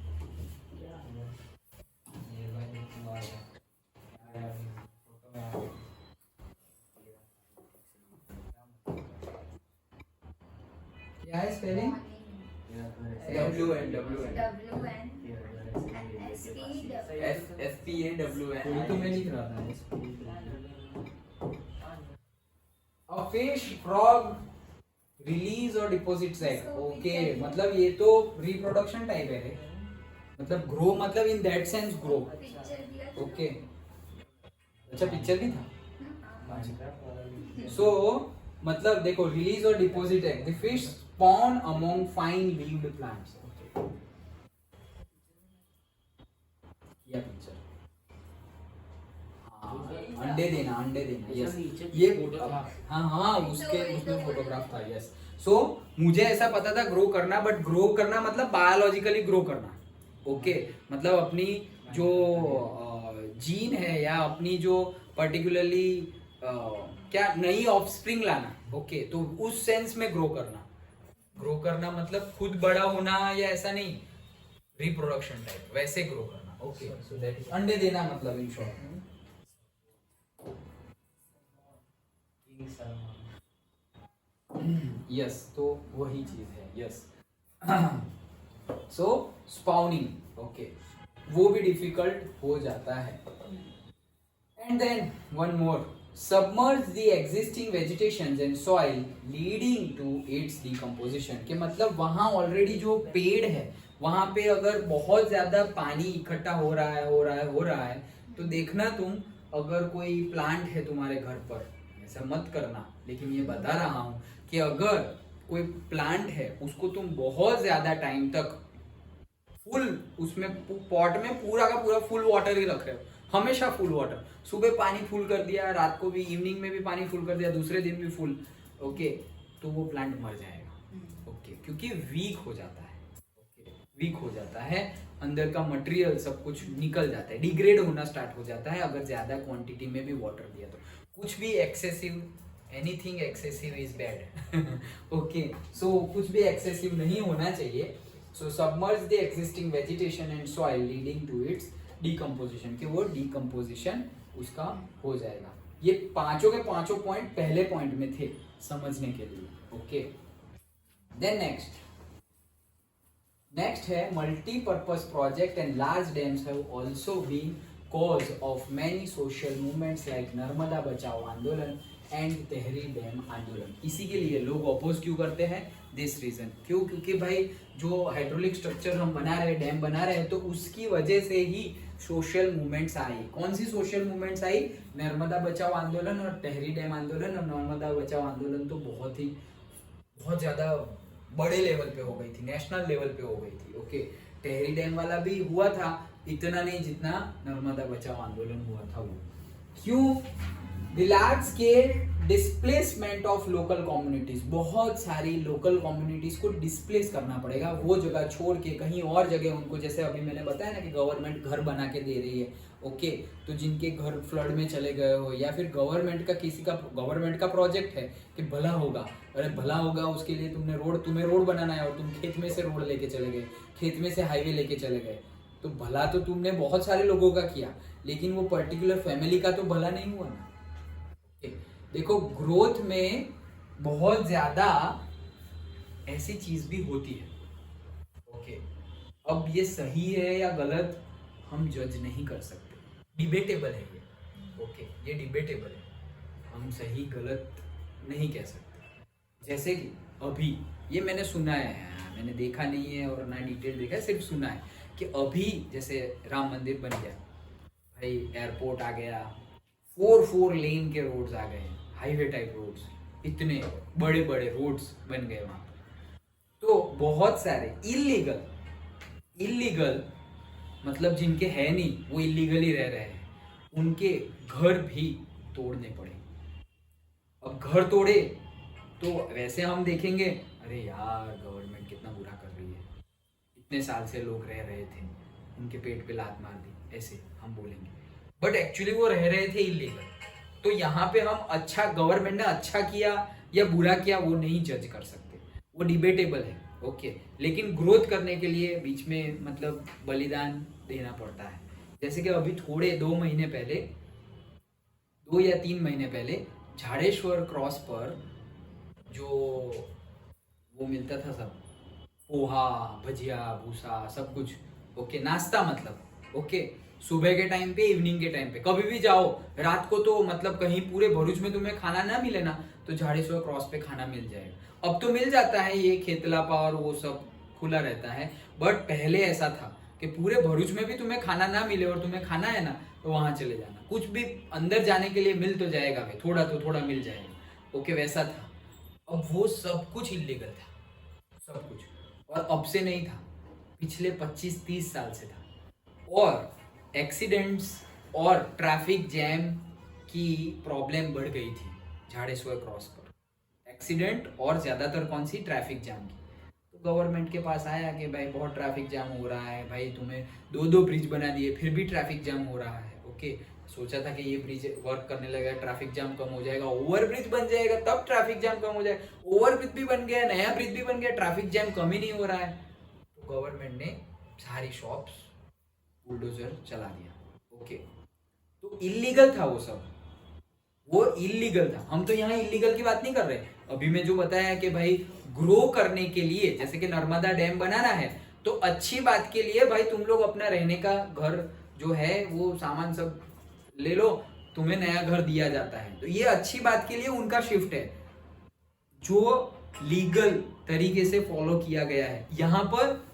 क्या है स्पेलिंग? वही तो मैं लिख रहा था। A fish, frog release or deposits egg. Okay, मतलब ये तो रिप्रोडक्शन टाइप है, मतलब ग्रो मतलब in that sense grow. Okay, अच्छा पिक्चर भी था। सो मतलब देखो, रिलीज और deposit egg, the fish spawn among fine levied plants. या पिक्चर, अंडे देना, यस, ये हाँ हाँ उसमें फोटोग्राफ था, यस। सो मुझे ऐसा पता था ग्रो करना, बट ग्रो करना मतलब बायोलॉजिकली ग्रो करना। ओके, मतलब अपनी जो जीन है या अपनी जो पर्टिकुलरली क्या नई ऑफस्प्रिंग लाना। ओके, तो उस सेंस में ग्रो करना मतलब खुद बड़ा होना या ऐसा नहीं, रिप्रोडक्शन टाइप वैसे ग्रो करना। ओके, सो दैट इज अंडे देना मतलब इन शॉर्ट। यस, तो वही चीज है, यस। सो स्पाउनिंग, ओके, वो भी डिफिकल्ट हो जाता है। And then one more, submerge the existing vegetations and soil leading to its decomposition, के मतलब वहाँ ऑलरेडी जो पेड़ है वहाँ पे अगर बहुत ज्यादा पानी इकट्ठा हो रहा है तो देखना तुम, अगर कोई प्लांट है तुम्हारे घर पर, ऐसा मत करना, लेकिन ये बता रहा हूँ कि अगर कोई प्लांट है उसको तुम बहुत ज्यादा टाइम तक फुल उसमें पॉट में पूरा का पूरा फुल वाटर ही रख रहे हो, हमेशा फुल वाटर, सुबह पानी फुल कर दिया, रात को भी, इवनिंग में भी पानी फुल कर दिया, दूसरे दिन भी फुल, ओके, तो वो प्लांट मर जाएगा। ओके, क्योंकि वीक हो जाता है। ओके, वीक हो जाता है, अंदर का मटेरियल सब कुछ निकल जाता है, डिग्रेड होना स्टार्ट हो जाता है अगर ज्यादा क्वांटिटी में भी वाटर दिया तो। कुछ भी excessive, anything excessive is bad. Okay, so कुछ भी एक्सेसिव नहीं होना चाहिए। So submerge the existing vegetation and soil leading to its decomposition, कि वो डिकम्पोजिशन उसका हो जाएगा। ये पांचों के पांचों पॉइंट पहले पॉइंट में थे समझने के लिए। ओके, देन नेक्स्ट है multipurpose project and large dams have also been cause of many social movements like Narmada Bachao Andolan and Tehri dam आंदोलन। इसी के लिए लोग अपोज क्यों करते हैं? दिस रीजन, क्यों? क्योंकि भाई जो हाइड्रोलिक स्ट्रक्चर हम बना रहे हैं, डैम बना रहे हैं, तो उसकी वजह से ही सोशल मूवमेंट्स आई। कौन सी सोशल मूवमेंट्स आई? नर्मदा बचाओ आंदोलन और तेहरी डैम आंदोलन। और नर्मदा बचाओ आंदोलन तो बहुत ज्यादा बड़े लेवल पे हो गई थी, नेशनल लेवल पे हो गई थी। ओके, तेहरी डैम वाला भी हुआ था, इतना नहीं जितना नर्मदा बचाओ आंदोलन हुआ था वो। क्यों? The large scale displacement of local communities, बहुत सारी लोकल कम्युनिटीज को डिस्प्लेस करना पड़ेगा, वो जगह छोड़ के कहीं और जगह उनको, जैसे अभी मैंने बताया ना कि गवर्नमेंट घर बना के दे रही है। ओके, तो जिनके घर फ्लड में चले गए हो, या फिर गवर्नमेंट का प्रोजेक्ट है कि भला होगा, अरे भला होगा उसके लिए तुम्हें रोड बनाना है और तुम खेत में से रोड लेके चले गए, खेत में से हाईवे लेके चले गए, तो भला तो तुमने बहुत सारे लोगों का किया, लेकिन वो पर्टिकुलर फैमिली का तो भला नहीं हुआ ना। देखो, ग्रोथ में बहुत ज्यादा ऐसी चीज भी होती है। ओके, अब ये सही है या गलत हम जज नहीं कर सकते, डिबेटेबल है ये। ओके, ये डिबेटेबल है, हम सही गलत नहीं कह सकते। जैसे कि अभी ये मैंने सुना है, मैंने देखा नहीं है और ना डिटेल देखा है, सिर्फ सुना है कि अभी जैसे राम मंदिर बन गया भाई, एयरपोर्ट आ गया, 4 लेन के रोड्स आ गए, हाईवे टाइप रोड्स, इतने बड़े बड़े रोड्स बन गए वहां पर। तो बहुत सारे इलीगल मतलब जिनके है नहीं, वो इलीगली रह रहे हैं, उनके घर भी तोड़ने पड़े। अब घर तोड़े तो वैसे हम देखेंगे, अरे यार गवर्नमेंट कितना बुरा कर रही है, इतने साल से लोग रह रहे थे, उनके पेट पे लात मार दी, ऐसे हम बोलेंगे। बट एक्चुअली वो रह रहे थे इलीगल। तो यहाँ पे हम अच्छा, गवर्नमेंट ने अच्छा किया या बुरा किया वो नहीं जज कर सकते, वो डिबेटेबल है। ओके, लेकिन ग्रोथ करने के लिए बीच में मतलब बलिदान देना पड़ता है। जैसे कि अभी थोड़े 2 महीने पहले, 2 या 3 महीने पहले झाड़ेश्वर क्रॉस पर जो वो मिलता था सब, पोहा, भजिया, भूसा, सब कुछ। ओके, नाश्ता मतलब। ओके, सुबह के टाइम पे, इवनिंग के टाइम पे, कभी भी जाओ, रात को तो मतलब कहीं पूरे भरूच में तुम्हें खाना ना मिले ना, तो झाड़ेश्वर क्रॉस पे खाना मिल जाएगा। अब तो मिल जाता है, ये खेतला पावर वो सब खुला रहता है, बट पहले ऐसा था कि पूरे भरूच में भी तुम्हें खाना ना मिले और तुम्हें खाना है ना, तो वहां चले जाना, कुछ भी अंदर जाने के लिए मिल तो जाएगा भाई, थोड़ा तो थोड़ा मिल जाएगा। ओके, वैसा था। अब वो सब कुछ इलीगल था, सब कुछ, और अब से नहीं था, पिछले 25-30 साल से था। और एक्सीडेंट्स और ट्रैफिक जैम की प्रॉब्लम बढ़ गई थी झाड़ेश्वर क्रॉस पर, एक्सीडेंट और ज्यादातर कौन सी? ट्रैफिक जैम की। तो गवर्नमेंट के पास आया कि भाई बहुत ट्रैफिक जैम हो रहा है, भाई तुम्हें 2 ब्रिज बना दिए फिर भी ट्रैफिक जैम हो रहा है। ओके, सोचा था कि ये ब्रिज वर्क करने लगा, ट्रैफिक जाम कम हो जाएगा, ओवर ब्रिज बन जाएगा तब ट्रैफिक जाम कम हो जाएगा। ओवर ब्रिज भी बन गया, नया ब्रिज भी बन गया, ट्रैफिक जाम कम ही नहीं हो रहा है। तो गवर्नमेंट ने सारी शॉप्स बुलडोजर चला दिया। ओके, तो इलीगल था वो सब, वो इलीगल था। हम तो यहाँ इलीगल की बात नहीं कर रहे। अभी मैं जो बताया कि भाई ग्रो करने के लिए, जैसे कि नर्मदा डैम बनाना है, तो अच्छी बात के लिए भाई तुम लोग अपना रहने का घर जो है वो सामान सब ले लो, तुम्हें नया घर दिया जाता है, तो ये अच्छी बात के लिए उनका शिफ्ट है जो लीगल तरीके से फॉलो किया गया है। यहाँ पर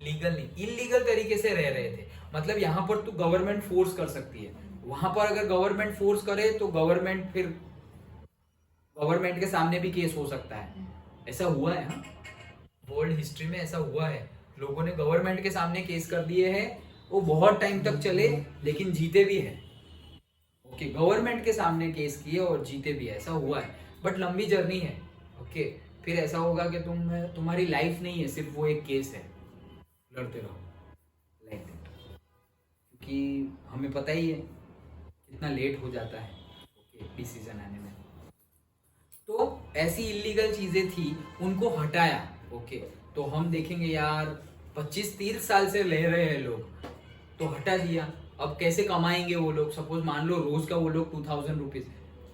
लीगल नहीं, इलीगल तरीके से रह रहे थे। मतलब यहाँ पर तो गवर्नमेंट फोर्स कर सकती है, वहां पर अगर गवर्नमेंट फोर्स करे तो गवर्नमेंट के सामने भी केस हो सकता है। ऐसा हुआ है, हाँ, वर्ल्ड हिस्ट्री में ऐसा हुआ है, लोगों ने गवर्नमेंट के सामने केस कर दिए हैं, वो बहुत टाइम तक चले लेकिन जीते भी है। ओके, गवर्नमेंट के सामने केस किए और जीते भी है, ऐसा हुआ है, बट लंबी जर्नी है। ओके, फिर ऐसा होगा कि तुम्हारी लाइफ नहीं है, सिर्फ वो एक केस है, लड़ते रहो लाइक दैट। क्योंकि हमें पता ही है कितना लेट हो जाता है ओके डिसीजन आने में। तो ऐसी इलीगल चीजें थी, उनको हटाया ओके। तो हम देखेंगे यार 25-30 साल से ले रहे हैं लोग, तो हटा दिया। अब कैसे कमाएंगे वो लोग? सपोज मान लो रोज का वो लोग 2000 रुपीज,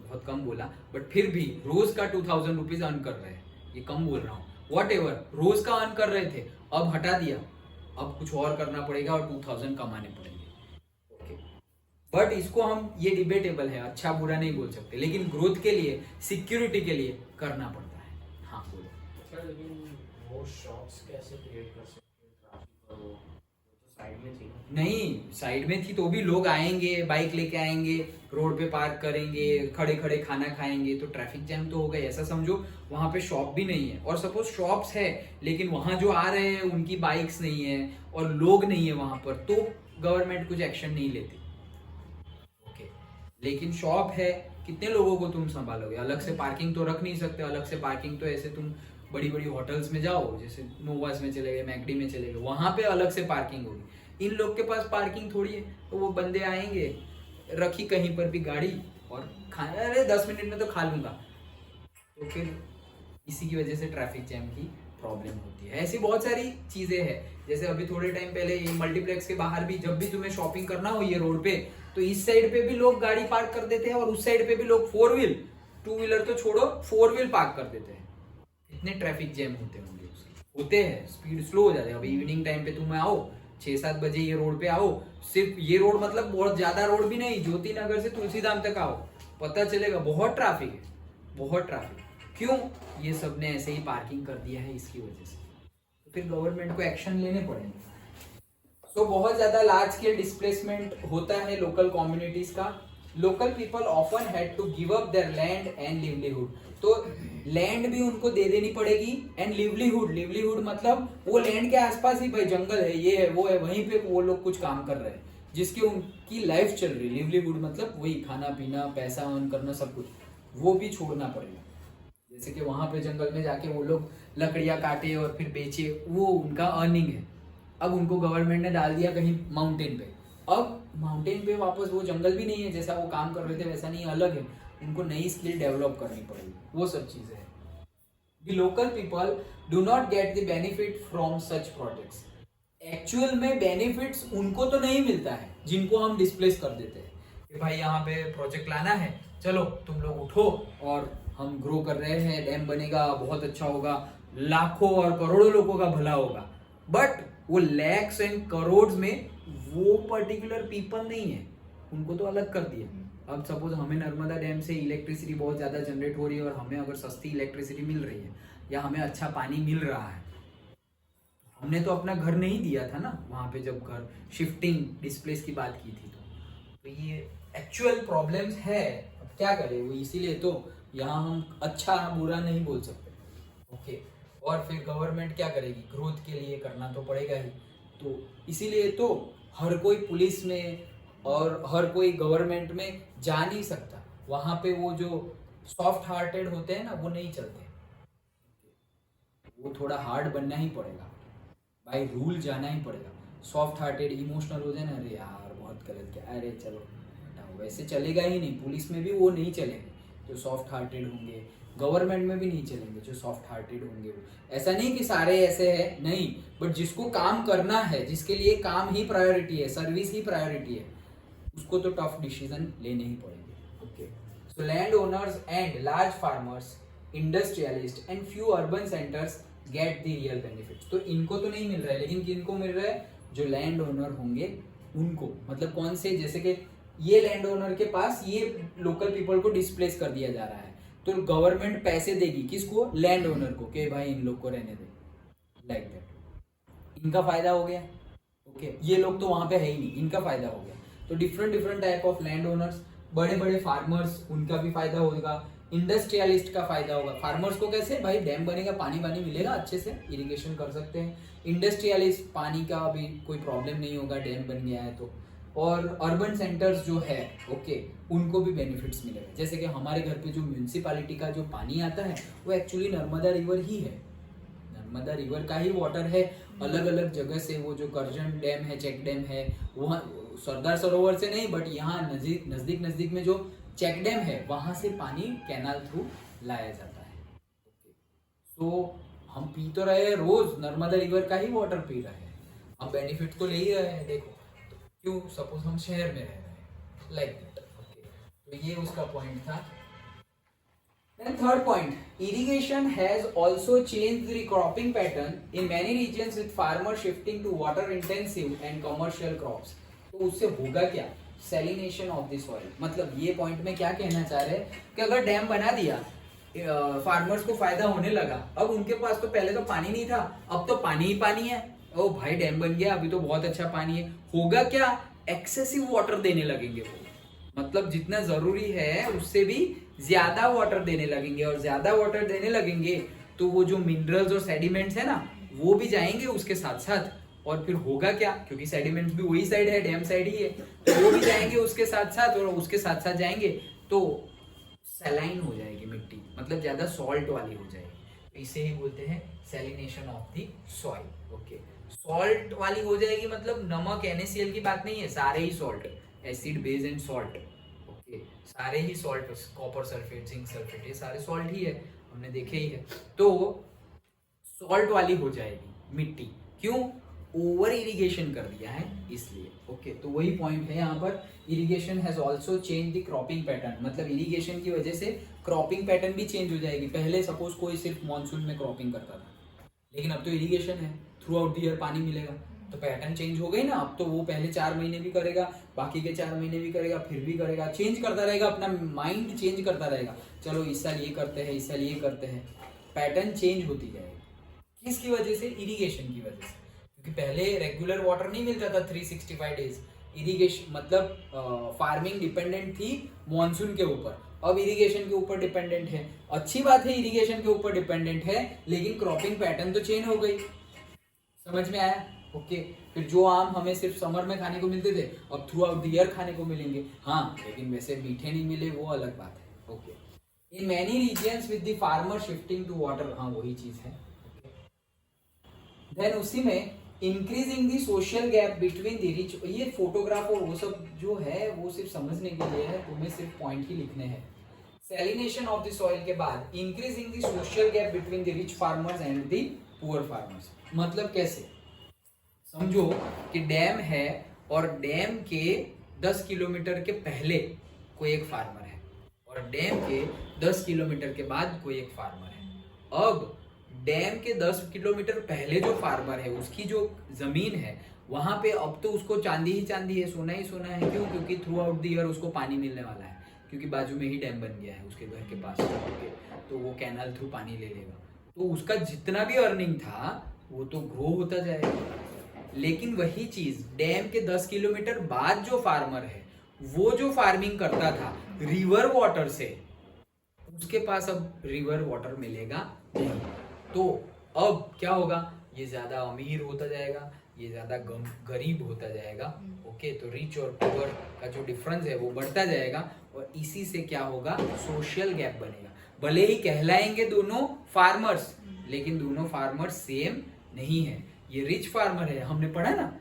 बहुत कम बोला बट फिर भी रोज का 2000 रुपीज अर्न कर रहे हैं, ये कम बोल रहा हूँ, वॉट एवर, रोज का अर्न कर रहे थे, अब हटा दिया, अब कुछ और करना पड़ेगा और 2000 कमाने पड़ेंगे ओके। बट इसको हम, ये डिबेटेबल है, अच्छा बुरा नहीं बोल सकते, लेकिन ग्रोथ के लिए, सिक्योरिटी के लिए करना पड़ता है। हाँ बोलो। अच्छा, लेकिन वो शॉप्स कैसे क्रिएट कर सकते हैं ट्रैफिक, और वो तो साइड में थी ना? नहीं, साइड में थी तो भी लोग आएंगे, बाइक लेके आएंगे, रोड पे पार्क करेंगे, खड़े खड़े खाना खाएंगे, तो ट्रैफिक जैम तो होगा। ऐसा समझो वहां पे शॉप भी नहीं है, और सपोज शॉप्स है लेकिन वहां जो आ रहे हैं उनकी बाइक्स नहीं है और लोग नहीं है वहां पर, तो गवर्नमेंट कुछ एक्शन नहीं लेती ओके। लेकिन शॉप है, कितने लोगों को तुम संभालोगे? अलग से पार्किंग तो रख नहीं सकते, अलग से पार्किंग तो ऐसे तुम बड़ी बड़ी होटल्स में जाओ, जैसे नोवास में चले गए, मैकडी में चले गए, वहां पे अलग से पार्किंग होगी। इन लोग के पास पार्किंग थोड़ी है, तो वो बंदे आएंगे, रखी कहीं पर भी गाड़ी और खाना, अरे 10 मिनट में तो खा लूंगा, तो फिर इसी की वजह से ट्रैफिक जैम की प्रॉब्लम होती है। ऐसी बहुत सारी चीजें हैं, जैसे अभी थोड़े टाइम पहले ये मल्टीप्लेक्स के बाहर भी, जब भी तुम्हें शॉपिंग करना हो ये रोड पे, तो इस साइड पे भी लोग गाड़ी पार्क कर देते हैं और उस साइड पे भी लोग 4 व्हील, 2 व्हीलर तो छोड़ो 4 व्हील पार्क कर देते हैं। इतने ट्रैफिक जैम होते होंगे उसके, होते हैं, स्पीड स्लो हो जाती है। अभी इवनिंग टाइम पे तुम आओ 6-7 बजे ये रोड पे आओ, सिर्फ ये रोड मतलब बहुत ज्यादा रोड भी नहीं, ज्योति नगर से तुलसीधाम तक आओ, पता चलेगा बहुत ट्रैफिक है, बहुत ट्रैफिक। क्यों? ये सब ने ऐसे ही पार्किंग कर दिया है, इसकी वजह से। तो फिर गवर्नमेंट को एक्शन लेने पड़ेंगे। सो बहुत ज्यादा लार्ज स्केल डिस्प्लेसमेंट होता है लोकल कम्युनिटीज का। Local people often had to give up their land and livelihood, तो लैंड भी उनको दे देनी पड़ेगी एंड लिवलीहुड, लिवलीहुड मतलब वो लैंड के आसपास ही भाई जंगल है, ये है वो है, वहीं पे वो लोग कुछ काम कर रहे हैं जिसकी उनकी लाइफ चल रही है। लिवलीहुड मतलब वही खाना पीना, पैसा अर्न करना, सब कुछ वो भी छोड़ना पड़ेगा। जैसे कि वहां पे जंगल में जाके वो लोग लकड़ियां काटे और फिर बेचे, वो उनका अर्निंग है। अब उनको गवर्नमेंट ने डाल दिया कहीं माउंटेन पे, अब माउंटेन पे वापस वो जंगल भी नहीं है, जैसा वो काम कर रहे थे वैसा नहीं, अलग है, उनको नई स्किल डेवलप करनी पड़ेगी, वो सब चीजें हैं। The local people do not get the benefit from such projects. Actual में बेनिफिट्स उनको तो नहीं मिलता है जिनको हम डिस्प्लेस कर देते हैं कि भाई यहाँ पे प्रोजेक्ट लाना है, चलो तुम लोग उठो और हम ग्रो कर रहे हैं, डैम बनेगा, बहुत अच्छा होगा, लाखों और करोड़ों लोगों का भला होगा। बट वो लैक्स एंड करोड़ में वो पर्टिकुलर पीपल नहीं है, उनको तो अलग कर दिया। अब सपोज हमें नर्मदा डैम से इलेक्ट्रिसिटी बहुत ज़्यादा जनरेट हो रही है और हमें अगर सस्ती इलेक्ट्रिसिटी मिल रही है या हमें अच्छा पानी मिल रहा है, हमने तो अपना घर नहीं दिया था ना वहाँ पे, जब घर शिफ्टिंग डिस्प्लेस की बात की थी। तो ये एक्चुअल प्रॉब्लम्स है, अब क्या करें, वो इसीलिए तो यहाँ हम अच्छा बुरा नहीं बोल सकते ओके। और फिर गवर्नमेंट क्या करेगी? ग्रोथ के लिए करना तो पड़ेगा ही, तो इसीलिए तो हर कोई पुलिस में और हर कोई गवर्नमेंट में जा नहीं सकता। वहाँ पे वो जो सॉफ्ट हार्टेड होते हैं ना, वो नहीं चलते, वो थोड़ा हार्ड बनना ही पड़ेगा, बाय रूल जाना ही पड़ेगा। सॉफ्ट हार्टेड इमोशनल हो जाए ना, अरे यार बहुत गलत किया, अरे चलो हटाओ, वैसे चलेगा ही नहीं। पुलिस में भी वो नहीं चलेंगे जो सॉफ्ट हार्टेड होंगे, गवर्नमेंट में भी नहीं चलेंगे जो सॉफ्ट हार्टेड होंगे। ऐसा नहीं कि सारे ऐसे हैं, नहीं, बट जिसको काम करना है, जिसके लिए काम ही प्रायोरिटी है, सर्विस ही प्रायोरिटी है, उसको तो टफ डिसीजन लेने ही पड़ेंगे okay. So land owners and large farmers, industrialist and few urban centres get the real benefits. तो इनको तो नहीं मिल रहा है, लेकिन किनको मिल रहा है? जो लैंड ओनर होंगे उनको। मतलब कौन से? जैसे कि ये लैंड ओनर के पास ये लोकल पीपल को डिस्प्लेस कर दिया जा रहा है, तो गवर्नमेंट पैसे देगी किसको? लैंड ओनर को, कि भाई इन लोग को रहने दे, लाइक दैट, इनका फायदा हो गया ओके। ये लोग तो वहां पे है ही नहीं, इनका फायदा हो गया। तो different different type of land owners, बड़े बड़े फार्मर्स, उनका भी फायदा होगा, इंडस्ट्रियलिस्ट का फायदा होगा। फार्मर्स को कैसे? भाई डैम बनेगा, पानी वानी मिलेगा, अच्छे से इरिगेशन कर सकते हैं। इंडस्ट्रियलिस्ट, पानी का अभी कोई प्रॉब्लम नहीं होगा, डैम बन गया है तो। और अर्बन सेंटर्स जो है ओके उनको भी बेनिफिट्स मिलेगा। जैसे कि हमारे घर पे जो म्यूनिसिपालिटी का जो पानी आता है वो एक्चुअली नर्मदा रिवर ही है, नर्मदा रिवर का ही वाटर है। अलग अलग जगह से वो जो करजन डैम है, चेक डैम है, वहाँ सरदार सरोवर से नहीं बट यहाँ नजदीक नजदीक में जो चेक डैम है वहाँ से पानी कैनाल थ्रू लाया जाता है। ओके सो हम पी तो रहे हैं, रोज नर्मदा रिवर का ही वाटर पी रहे हैं, हम बेनिफिट तो ले ही रहे हैं। देखो तो क्यों, सपोज हम शहर में रह रहे हैं लाइक दैट। ओके तो ये उसका पॉइंट था। Then third point, irrigation has also changed the cropping pattern in many regions with farmers shifting to water intensive and commercial crops. तो उससे होगा क्या, सैलिनेशन ऑफ द सॉइल। मतलब ये पॉइंट में क्या कहना चाह रहे हैं कि अगर डैम बना दिया, फार्मर्स को फायदा होने लगा, अब उनके पास तो पहले तो पानी नहीं था, अब तो पानी ही पानी है। ओ भाई डैम बन गया, अभी तो बहुत अच्छा पानी है, होगा क्या, एक्सेसिव वाटर देने लगेंगे वो, मतलब जितना जरूरी है उससे भी ज्यादा वाटर देने लगेंगे, और ज्यादा वाटर देने लगेंगे तो वो जो मिनरल्स और सेडिमेंट्स है ना वो भी जाएंगे उसके साथ साथ। और फिर होगा क्या, क्योंकि सेडिमेंट्स भी वही साइड है, डैम साइड ही है, तो वो भी जाएंगे उसके साथ साथ, और उसके साथ साथ जाएंगे तो सैलाइन हो जाएगी मिट्टी, मतलब ज्यादा सॉल्ट वाली हो जाएगी। इसे ही बोलते हैं salination of the soil. Okay salt वाली हो जाएगी मतलब नमक NaCl की बात नहीं है, सारे ही salt, acid base and salt, okay सारे ही salt, copper sulphate, zinc sulphate, ये सारे सॉल्ट ही है, हमने देखे ही है। तो सॉल्ट वाली हो जाएगी मिट्टी, क्यों, ओवर इरिगेशन कर दिया है इसलिए। ओके तो वही पॉइंट है यहाँ पर, irrigation has also change the cropping pattern, मतलब इरिगेशन की वजह से क्रॉपिंग पैटर्न भी चेंज हो जाएगी। पहले सपोज कोई सिर्फ मॉनसून में क्रॉपिंग करता था, लेकिन अब तो इरिगेशन है, थ्रू आउट द ईयर पानी मिलेगा, तो पैटर्न चेंज हो गई ना। अब तो वो पहले 4 महीने भी करेगा, बाकी के 4 महीने भी करेगा, फिर भी करेगा, चेंज करता रहेगा, अपना माइंड चेंज करता रहेगा। चलो इस साल ये करते हैं, इस साल ये करते हैं, पैटर्न चेंज होती जाएगी। किसकी वजह से, इरिगेशन की वजह से, क्योंकि पहले रेगुलर वाटर नहीं मिलता था 365 डेज। इरिगेशन मतलब फार्मिंग डिपेंडेंट थी मॉनसून के ऊपर, अब इरिगेशन के ऊपर डिपेंडेंट है। अच्छी बात है इरिगेशन के ऊपर डिपेंडेंट है, लेकिन क्रॉपिंग पैटर्न तो चेंज हो गई। समझ में आया? ओके फिर जो आम हमें सिर्फ समर में खाने को मिलते थे अब थ्रू आउट द ईयर खाने को मिलेंगे, हाँ लेकिन वैसे मीठे नहीं मिले, वो अलग बात है। Okay in many reasons with the farmer shifting to water, हाँ वही चीज है। देन उसी में increasing the social gap between the rich, ये फोटोग्राफ और वो सब जो है वो सिर्फ समझने के लिए है, तुम्हें सिर्फ पॉइंट ही लिखने हैं। सैलिनेशन ऑफ द सॉइल के बाद increasing the social gap between the rich farmers and the poor farmers, मतलब कैसे, समझो कि डैम है और डैम के 10 किलोमीटर के पहले कोई एक फार्मर है और डैम के 10 किलोमीटर के बाद कोई एक फार्मर है। अब डैम के 10 किलोमीटर पहले जो फार्मर है उसकी जो जमीन है वहां पे अब तो उसको चांदी ही चांदी है, सोना ही सोना है। क्यों? क्योंकि थ्रू आउट द ईयर उसको पानी मिलने वाला है, क्योंकि बाजू में ही डैम बन गया है उसके घर के पास, तो वो कैनाल थ्रू पानी ले लेगा, तो उसका जितना भी अर्निंग था वो तो ग्रो होता जाएगा। लेकिन वही चीज डैम के 10 किलोमीटर बाद जो फार्मर है वो जो फार्मिंग करता था रिवर वाटर से, उसके पास अब रिवर वाटर मिलेगा नहीं, तो अब क्या होगा, ये ज्यादा अमीर होता जाएगा, ये ज्यादा गरीब होता जाएगा। ओके तो रिच और पुअर का जो डिफरेंस है वो बढ़ता जाएगा, और इसी से क्या होगा, सोशल गैप बनेगा। भले ही कहलाएंगे दोनों फार्मर्स, लेकिन दोनों फार्मर्स सेम नहीं है। ये रिच फार्मर है, हमने पढ़ा ना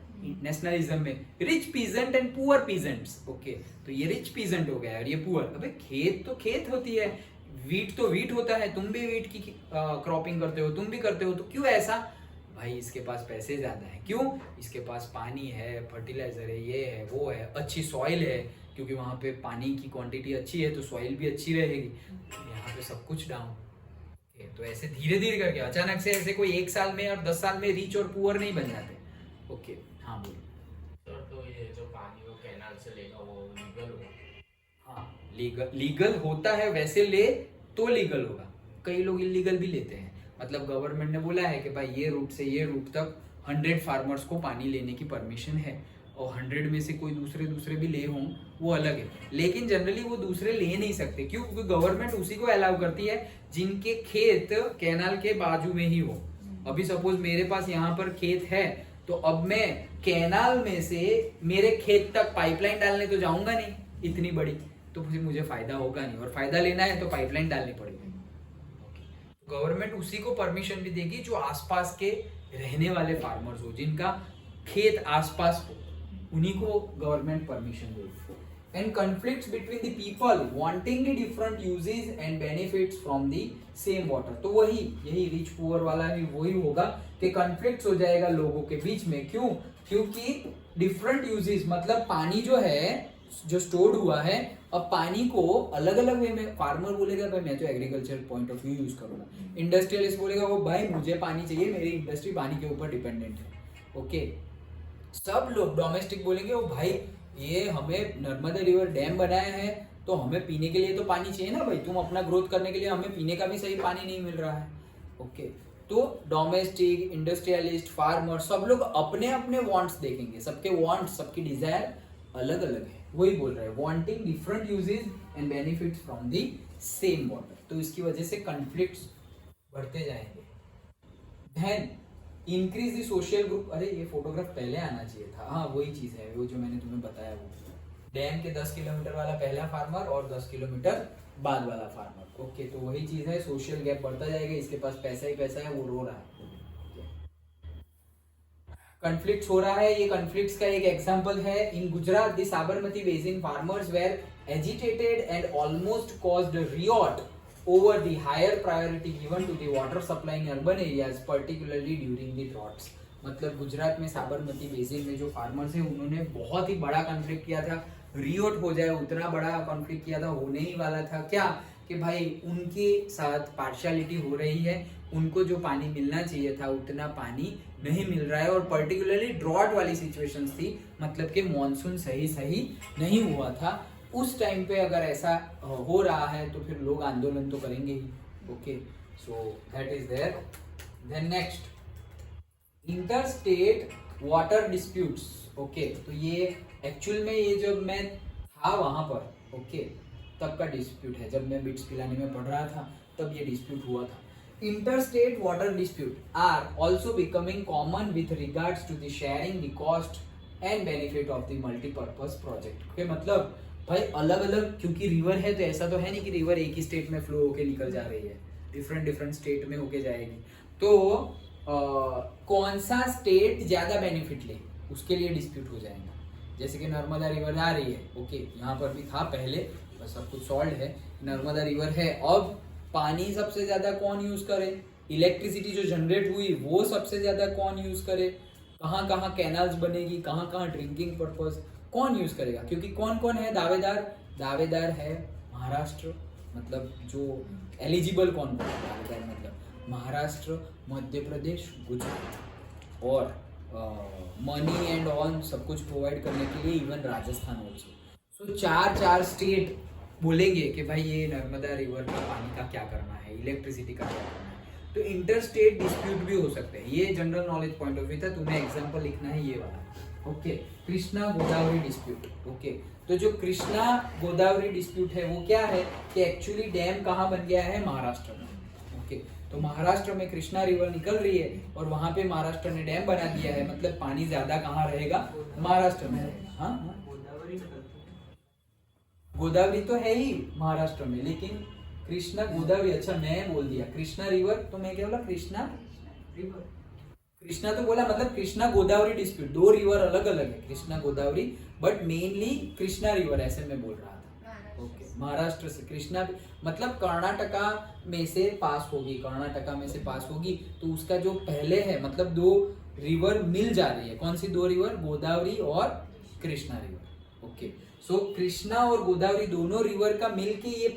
नेशनलिज्म में, rich peasant and poor peasants. Okay तो ये रिच पीजेंट हो गया और ये पुअर। अबे खेत तो खेत होती है, वीट तो वीट होता है, तुम भी वीट की क्रॉपिंग करते हो, तुम भी करते हो, तो क्यों ऐसा, भाई इसके पास पैसे ज्यादा है, क्यों, इसके पास पानी है, फर्टिलाइजर है, ये है वो है, अच्छी सॉइल है, क्योंकि वहां पे पानी की क्वांटिटी अच्छी है तो सॉइल भी अच्छी रहेगी। यहाँ पे सब कुछ डाउन। तो ऐसे धीरे धीरे करके अचानक से ऐसे कोई 1 साल में और 10 साल में रिच और पुअर नहीं बन जाते। ओके हाँ बोलो सर, तो ये जो पानी वो कैनाल से लेगा वो लीगल होगा? हाँ लीगल होता है, वैसे ले तो लीगल होगा, कई लोग इलीगल भी लेते हैं। मतलब गवर्नमेंट ने बोला है कि भाई ये रूट से ये रूट तक 100 फार्मर्स को पानी लेने की परमिशन है, और 100 में से कोई दूसरे भी ले हों वो अलग है, लेकिन जनरली वो दूसरे ले नहीं सकते। क्यों? क्योंकि गवर्नमेंट उसी को अलाउ करती है जिनके खेत कैनाल के बाजू में ही हो। अभी सपोज मेरे पास यहाँ पर खेत है तो अब मैं कैनाल में से मेरे खेत तक पाइपलाइन डालने तो जाऊंगा नहीं इतनी बड़ी, तो फिर मुझे फायदा होगा नहीं, और फायदा लेना है तो पाइपलाइन डालनी पड़ेगी। गवर्नमेंट उसी को परमिशन भी देगी जो आसपास के रहने वाले फार्मर्स हो, जिनका खेत आसपास हो, उन्हीं को गवर्नमेंट परमिशन देगी। And conflicts between the people wanting the different uses and benefits from the same water, तो वही यही रिच पुअर वाला भी वही होगा कि कॉन्फ्लिक्ट्स हो जाएगा लोगों के बीच में। क्यों? क्योंकि डिफरेंट यूजेस मतलब पानी जो है जो स्टोर्ड हुआ है, अब पानी को अलग अलग वे में, फार्मर बोलेगा भाई मैं तो agriculture point of view use करूंगा, इंडस्ट्रियलिस्ट बोलेगा वो भाई मुझे पानी चाहिए, मेरी इंडस्ट्री पानी के ऊपर डिपेंडेंट है। ओके, सब लोग डोमेस्टिक बोलेंगे वो भाई ये हमें नर्मदा रिवर डैम बनाया है तो हमें पीने के लिए तो पानी चाहिए ना भाई, तुम अपना ग्रोथ करने के लिए हमें पीने का भी सही पानी नहीं मिल रहा है। ओके, तो डोमेस्टिक, इंडस्ट्रियलिस्ट, फार्मर सब लोग अपने अपने वांट्स देखेंगे, सबके वांट्स, सबकी डिजायर अलग अलग है। वही बोल रहे हैं wanting different uses and benefits from the same water, तो इसकी वजह से कॉन्फ्लिक्ट्स बढ़ते जाएंगे। Then increase the social group, अरे ये फोटोग्राफ पहले आना चाहिए था, हाँ वही चीज है वो जो मैंने तुम्हें बताया, वो डैम के 10 किलोमीटर वाला पहला फार्मर और 10 किलोमीटर बाद वाला फार्मर। ओके, तो वही चीज है, सोशल गैप बढ़ता जाएगा, इसके पास पैसा ही पैसा है, वो रो रहा है। कॉन्फ्लिक्ट्स हो रहा है, ये कॉन्फ्लिक्ट्स का एक एग्जांपल है। In Gujarat the Sabarmati basin farmers were agitated and almost caused riot over the higher priority given to the water supply in urban areas particularly during the droughts। मतलब गुजरात में साबरमती बेसिन में जो फार्मर्स हैं उन्होंने बहुत ही बड़ा कॉन्फ्लिक्ट किया था, रियोट हो जाए उतना बड़ा कॉन्फ्लिक्ट किया था, होने ही वाला था। क्या कि भाई उनके साथ पार्शियलिटी हो रही है, उनको जो पानी मिलना चाहिए था उतना पानी नहीं मिल रहा है, और पर्टिकुलरली ड्रॉट वाली सिचुएशंस थी, मतलब कि मॉनसून सही नहीं हुआ था। उस टाइम पे अगर ऐसा हो रहा है तो फिर लोग आंदोलन तो करेंगे ही। Okay, so that is there. Then next inter state water disputes. Okay, तो ये एक्चुअल में ये जब मैं था वहां पर, ओके, तब का डिस्प्यूट है, जब मैं बिट्स पिलानी में पढ़ रहा था तब ये डिस्प्यूट हुआ था। Interstate water dispute are also becoming common with regards to the sharing the cost and benefit of the multipurpose project. के मतलब भाई अलग अलग, क्योंकि रिवर है तो ऐसा तो है नहीं कि रिवर एक ही स्टेट में फ्लो होके निकल जा रही है, डिफरेंट स्टेट में होके जाएगी, तो कौन सा स्टेट ज्यादा बेनिफिट ले उसके लिए डिस्प्यूट हो जाएगा। जैसे कि नर्मदा रिवर आ रही है, ओके, यहाँ पर भी था पहले, बस सब कुछ सॉल्व है, नर्मदा रिवर है, अब पानी सबसे ज्यादा कौन यूज करे, इलेक्ट्रिसिटी जो जनरेट हुई वो सबसे ज्यादा कौन यूज करे, कहाँ कहाँ कैनाल्स बनेगी, कहाँ कहाँ ड्रिंकिंग पर्पज कौन यूज करेगा, क्योंकि कौन कौन है दावेदार है महाराष्ट्र, मतलब जो एलिजिबल कौन कौन है दावेदार, मतलब महाराष्ट्र, मध्य प्रदेश, गुजरात, और मनी एंड ऑन सब कुछ प्रोवाइड करने के लिए इवन राजस्थान ऑल्सो। सो चार स्टेट बोलेंगे कि भाई ये नर्मदा रिवर का पानी का क्या करना है, इलेक्ट्रिसिटी का क्या करना है, तो इंटर स्टेट डिस्प्यूट भी हो सकते हैं। ये general knowledge point of view था, तुम्हें एग्जाम्पल लिखना है ये वाला। Okay, Krishna Godavari dispute. Okay, तो जो कृष्णा गोदावरी डिस्प्यूट है वो क्या है कि एक्चुअली डैम कहाँ बन गया है, महाराष्ट्र में। ओके, तो महाराष्ट्र में कृष्णा रिवर निकल रही है और वहां पे महाराष्ट्र ने डैम बना दिया है, मतलब पानी ज्यादा कहाँ रहेगा, महाराष्ट्र में रहेगा। हाँ, गोदावरी तो है ही महाराष्ट्र में, लेकिन कृष्णा गोदावरी, अच्छा मैं बोल दिया कृष्णा रिवर, तो मैं क्या बोला, कृष्णा रिवर, कृष्णा तो बोला, मतलब कृष्णा गोदावरी डिस्प्यूट, दो रिवर अलग अलग है, Krishna Godavari, but mainly Krishna river ऐसे मैं बोल रहा था। ओके, महाराष्ट्र से कृष्णा, मतलब कर्नाटका में से पास होगी, कर्नाटका में से पास होगी, तो उसका जो पहले है, मतलब दो रिवर मिल जा रही है, कौन सी दो रिवर, गोदावरी और कृष्णा रिवर। ओके, सो कृष्णा और गोदावरी दोनों रिवर का मिलके ये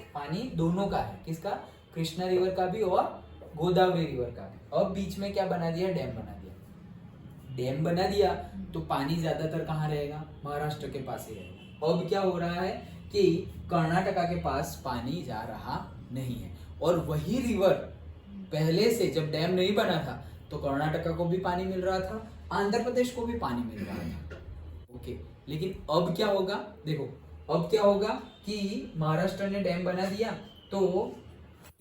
पानी दोनों का है, किसका, कृष्णा रिवर का भी और गोदावरी रिवर का भी। अब बीच में क्या बना दिया, डैम बना दिया, तो पानी ज्यादातर कहाँ रहेगा, महाराष्ट्र के पास ही रहेगा। अब क्या हो रहा है कि कर्नाटका के पास पानी जा रहा नहीं है, और वही रिवर पहले से जब डैम नहीं बना था तो कर्नाटका को भी पानी मिल रहा था, आंध्र प्रदेश को भी पानी मिल रहा था। ओके, लेकिन अब क्या होगा, देखो अब क्या होगा कि महाराष्ट्र ने डैम बना दिया तो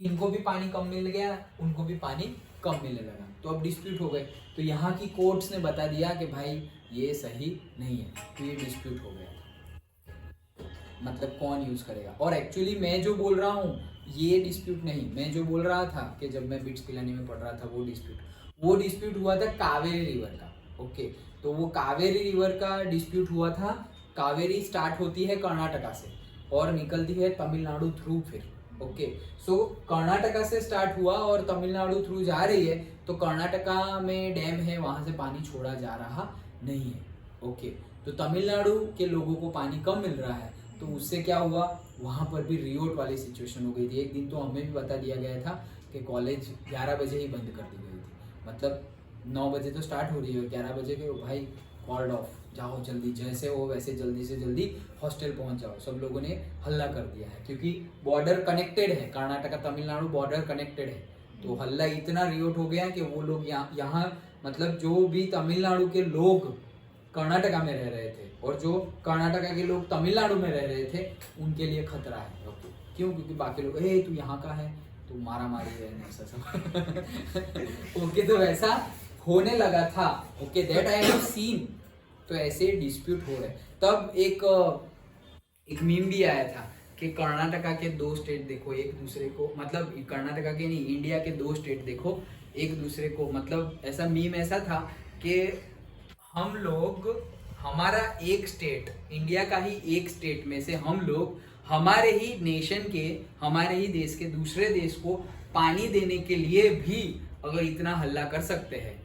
इनको भी पानी कम मिल गया, उनको भी पानी कम मिलने लगा, तो अब डिस्प्यूट हो गए। तो यहाँ की कोर्ट्स ने बता दिया कि भाई ये सही नहीं है, तो ये डिस्प्यूट हो गया। मतलब कौन यूज करेगा। और एक्चुअली मैं जो बोल रहा हूँ ये डिस्प्यूट नहीं, मैं जो बोल रहा था कि जब मैं बिट्स पिलानी में पढ़ रहा था वो डिस्प्यूट हुआ था कावेरी रिवर का। ओके, तो वो कावेरी रिवर का डिस्प्यूट हुआ था। कावेरी स्टार्ट होती है कर्नाटका से और निकलती है तमिलनाडु थ्रू फिर। ओके, सो कर्नाटका से स्टार्ट हुआ और तमिलनाडु थ्रू जा रही है, तो कर्नाटका में डैम है, वहां से पानी छोड़ा जा रहा नहीं है। ओके, तो तमिलनाडु के लोगों को पानी कम मिल रहा है, तो उससे क्या हुआ, वहाँ पर भी रियोट वाली सिचुएशन हो गई थी। एक दिन तो हमें भी बता दिया गया था कि कॉलेज 11 बजे ही बंद कर दी गई थी। मतलब 9 बजे तो स्टार्ट हो रही है, 11 बजे के भाई कॉल्ड ऑफ, जाओ जल्दी, जैसे हो वैसे जल्दी से जल्दी हॉस्टल पहुंच जाओ। सब लोगों ने हल्ला कर दिया है क्योंकि बॉर्डर कनेक्टेड है, कर्नाटका तमिलनाडु बॉर्डर कनेक्टेड है। तो हल्ला इतना रियोट हो गया कि वो लोग यहाँ मतलब जो भी तमिलनाडु के लोग कर्नाटका में रह रहे थे और जो कर्नाटका के लोग तमिलनाडु में रह रहे थे, उनके लिए खतरा है। ओके, क्यों? क्योंकि बाकी लोग तू यहाँ का है तो मारा मारी है ऐसा सब। ओके, तो वैसा होने लगा था। Okay, that I have seen. तो ऐसे डिस्प्यूट हो रहे। तब एक मीम भी आया था कि कर्नाटका के 2 स्टेट देखो एक दूसरे को, मतलब कर्नाटका के नहीं, इंडिया के 2 स्टेट देखो एक दूसरे को, मतलब ऐसा मीम ऐसा था कि हम लोग, हमारा एक स्टेट, इंडिया का ही एक स्टेट में से हम लोग हमारे ही नेशन के, हमारे ही देश के दूसरे देश को पानी देने के लिए भी अगर इतना हल्ला कर सकते हैं,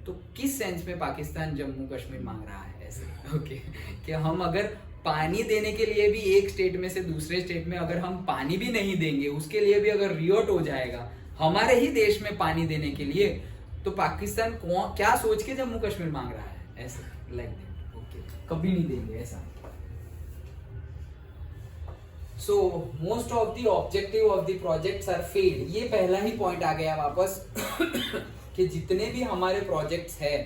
तो किस सेंस में पाकिस्तान जम्मू कश्मीर मांग रहा है ऐसे। ओके, कि हम अगर पानी देने के लिए भी एक स्टेट में से दूसरे स्टेट में अगर हम पानी भी नहीं देंगे, उसके लिए भी अगर रियोट हो जाएगा हमारे ही देश में पानी देने के लिए, तो पाकिस्तान क्या सोच के जम्मू कश्मीर मांग रहा है ऐसे, लाइक दैट। ओके, कभी नहीं देंगे ऐसा। So most of the objective of the projects are failed. ये पहला ही पॉइंट आ गया वापस कि जितने भी हमारे प्रोजेक्ट्स है,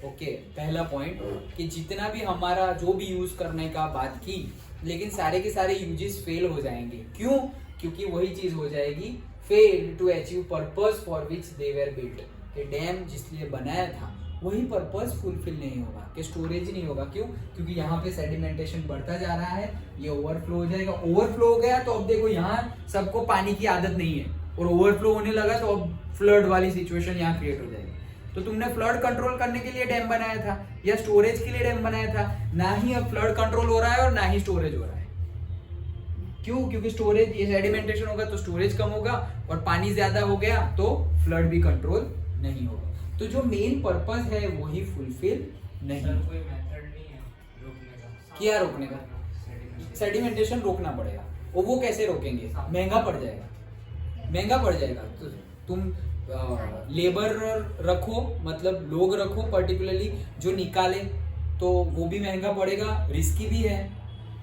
ओके, पहला पॉइंट कि जितना भी हमारा जो भी यूज करने का बात की, लेकिन सारे के सारे यूजेस फेल हो जाएंगे। क्यों? क्योंकि वही चीज हो जाएगी, fail to achieve purpose for which they were built. कि डैम जिसलिए बनाया था वही पर्पस फुलफिल नहीं होगा, कि स्टोरेज नहीं होगा। क्यों? क्योंकि यहाँ पे सेडिमेंटेशन बढ़ता जा रहा है, ये ओवरफ्लो हो जाएगा। ओवरफ्लो हो गया तो अब देखो यहाँ सबको पानी की आदत नहीं है और ओवरफ्लो होने लगा तो अब फ्लड वाली सिचुएशन यहाँ क्रिएट हो जाएगी। तो तुमने फ्लड कंट्रोल करने के लिए डैम बनाया था या स्टोरेज के लिए डैम बनाया था? ना ही अब फ्लड कंट्रोल हो रहा है और ना ही स्टोरेज हो रहा है। क्यों? क्योंकि स्टोरेज, ये सेडिमेंटेशन होगा तो स्टोरेज कम होगा और पानी ज्यादा हो गया तो फ्लड भी कंट्रोल नहीं होगा। तो जो मेन पर्पस है वही फुलफिल नहीं। कोई मेथड नहीं है रोकने का? क्या रोकने का? सेडिमेंटेशन रोकना पड़ेगा। और वो कैसे रोकेंगे? महंगा पड़ जाएगा, महंगा पड़ जाएगा। तो तुम लेबर रखो, मतलब लोग रखो पर्टिकुलरली जो निकाले, तो वो भी महंगा पड़ेगा, रिस्की भी है।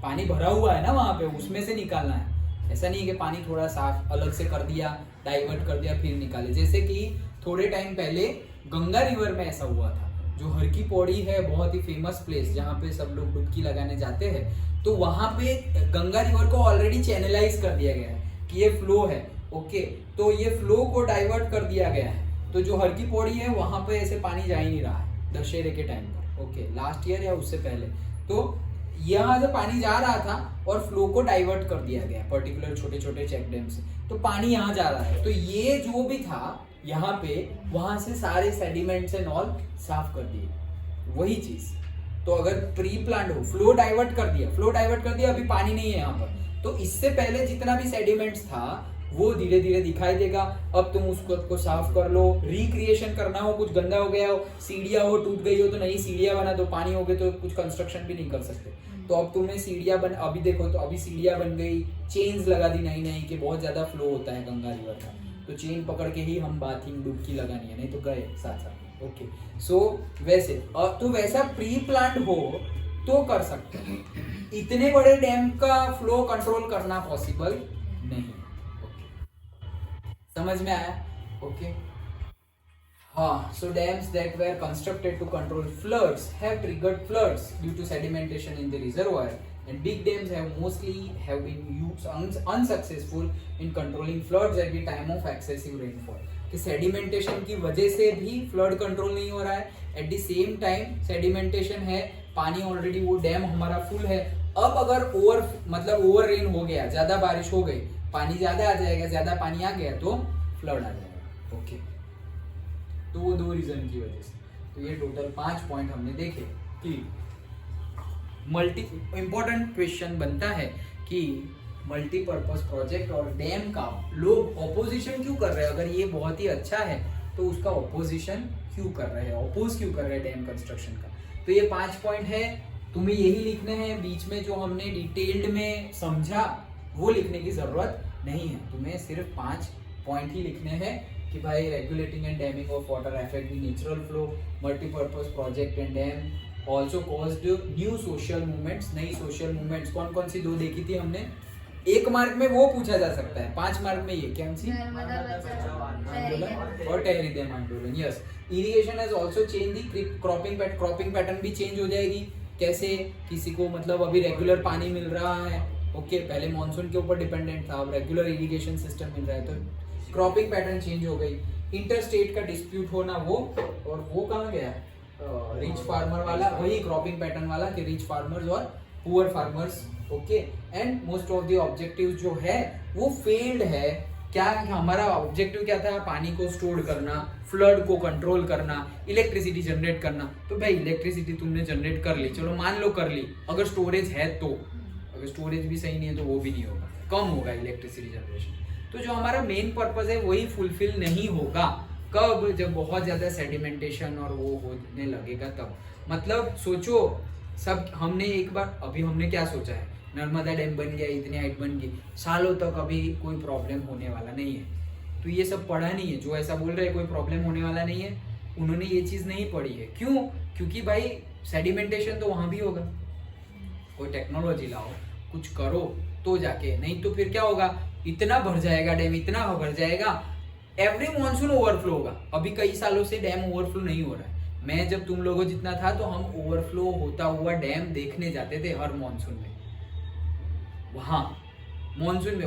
पानी भरा हुआ है ना वहां पे, उसमें से निकालना है। ऐसा नहीं कि पानी थोड़ा साफ अलग से कर दिया, डाइवर्ट कर दिया फिर निकाले। जैसे कि थोड़े टाइम पहले गंगा रिवर में ऐसा हुआ था। जो हर की पौड़ी है, बहुत ही फेमस प्लेस जहाँ पे सब लोग डुबकी लगाने जाते हैं, तो वहां पे गंगा रिवर को ऑलरेडी चैनलाइज कर दिया गया है कि ये फ्लो है। ओके, तो ये फ्लो को डाइवर्ट कर दिया गया है। तो जो हर की पौड़ी है वहां पे ऐसे पानी जा ही नहीं रहा है दशहरे के टाइम पर। ओके, लास्ट ईयर या उससे पहले तो यहाँ से पानी जा रहा था और फ्लो को डाइवर्ट कर दिया गया पर्टिकुलर छोटे छोटे चेक डैम से, तो पानी यहाँ जा रहा है। तो ये जो भी था यहाँ पे, वहां से सारे सेडिमेंट्स एंड ऑल साफ कर दिए, वही चीज। तो अगर प्री प्लान हो, फ्लो डाइवर्ट कर दिया, अभी पानी नहीं है यहाँ पर, तो इससे पहले जितना भी सेडिमेंट्स था वो धीरे धीरे दिखाई देगा। अब तुम उसको साफ कर लो, रिक्रिएशन करना हो, कुछ गंदा हो गया हो, सीढ़ियाँ हो टूट गई हो तो नई सीढ़ियाँ बना दो, पानी हो गए तो कुछ कंस्ट्रक्शन भी नहीं कर सकते। तो अब तुमने सीढ़ियाँ अभी देखो तो अभी सीढ़ियाँ बन गई, चेन्स लगा दी नई नई कि बहुत ज्यादा फ्लो होता है गंगा रिवर का, तो चेन पकड़ के ही हम बाथिंग डुबकी लगानी है, नहीं तो गए साथ साथ। ओके, सो वैसे तो वैसा प्री प्लान हो तो कर सकते हैं। इतने बड़े डैम का फ्लो कंट्रोल करना पॉसिबल नहीं। समझ में आया? ओके, हाँ, so dams that were constructed to control floods have triggered floods due to sedimentation in the reservoir, and big dams have been used unsuccessful in controlling floods at the time of excessive rainfall. कि sedimentation की वजह से भी flood control नहीं हो रहा है, at the same time sedimentation है, पानी ऑलरेडी वो डैम हमारा फुल है। अब अगर ओवर रेन हो गया, ज्यादा बारिश हो गई, पानी ज्यादा आ जाएगा, ज्यादा पानी आ गया तो फ्लड आ जाएगा। ओके, तो वो 2 रीजन की वजह से। तो ये टोटल 5 पॉइंट हमने देखे कि इम्पोर्टेंट क्वेश्चन बनता है कि मल्टीपर्पज प्रोजेक्ट और डैम का लोग ऑपोजिशन क्यों कर रहे हैं। अगर ये बहुत ही अच्छा है तो उसका ऑपोजिशन क्यों कर रहे हैं, ऑपोज क्यों कर रहे हैं डैम कंस्ट्रक्शन का। तो ये 5 पॉइंट है, तुम्हें यही लिखने हैं। बीच में जो हमने डिटेल्ड में समझा वो लिखने की जरूरत नहीं है, तुम्हें सिर्फ 5 पॉइंट ही लिखने हैं कि भाई regulating and damming of water affect the natural flow, multipurpose project and dam also caused new social movements. नई सोशल मूवमेंट्स कौन कौन सी 2 देखी थी हमने। 1 मार्क में वो पूछा जा सकता है, 5 मार्क में ये क्या सी आंदोलन और टहरी डैम आंदोलन। Yes, irrigation has also change the cropping pattern भी चेंज हो जाएगी। कैसे, किसी को मतलब अभी रेगुलर पानी मिल रहा है, ओके, पहले मॉनसून के ऊपर डिपेंडेंट था, अब रेगुलर इरिगेशन सिस्टम मिल रहा है तो क्रॉपिंग पैटर्न चेंज हो गई। इंटर स्टेट का डिस्प्यूट होना वो, और वो कहाँ गया, रिच फार्मर वाला, वही क्रॉपिंग पैटर्न वाला कि रिच फार्मर्स और poor farmers. Okay, and most of the objective जो है वो फेल्ड है। क्या हमारा ऑब्जेक्टिव क्या था, पानी को स्टोर करना, फ्लड को कंट्रोल करना, इलेक्ट्रिसिटी जनरेट करना। तो भाई इलेक्ट्रिसिटी तुमने जनरेट कर ली, चलो मान लो कर ली, अगर स्टोरेज है तो, अगर स्टोरेज भी सही नहीं है तो वो भी नहीं होगा, कम होगा इलेक्ट्रिसिटी जनरेशन। तो जो हमारा मेन पर्पस है वही फुलफिल नहीं होगा। कब, जब बहुत ज्यादा सेडिमेंटेशन और वो होने लगेगा तब। मतलब सोचो, सब हमने एक बार, अभी हमने क्या सोचा है, नर्मदा डैम बन गया, इतनी हाइट बन गई, सालों तक अभी कोई प्रॉब्लम होने वाला नहीं है। तो ये सब पढ़ा नहीं है, जो ऐसा बोल रहे हैं कोई प्रॉब्लम होने वाला नहीं है, उन्होंने ये चीज नहीं पढ़ी है। क्यों? क्योंकि भाई सेडिमेंटेशन तो वहां भी होगा। कोई टेक्नोलॉजी लाओ, कुछ करो तो जाके, नहीं तो फिर क्या होगा, इतना भर जाएगा डैम, इतना भर जाएगा, एवरी मॉनसून ओवरफ्लो होगा। अभी कई सालों से डैम ओवरफ्लो नहीं हो रहा है। मैं जब तुम लोगों जितना था तो हम ओवरफ्लो होता हुआ डैम देखने जाते थे हर मॉनसून में, वहां मॉनसून में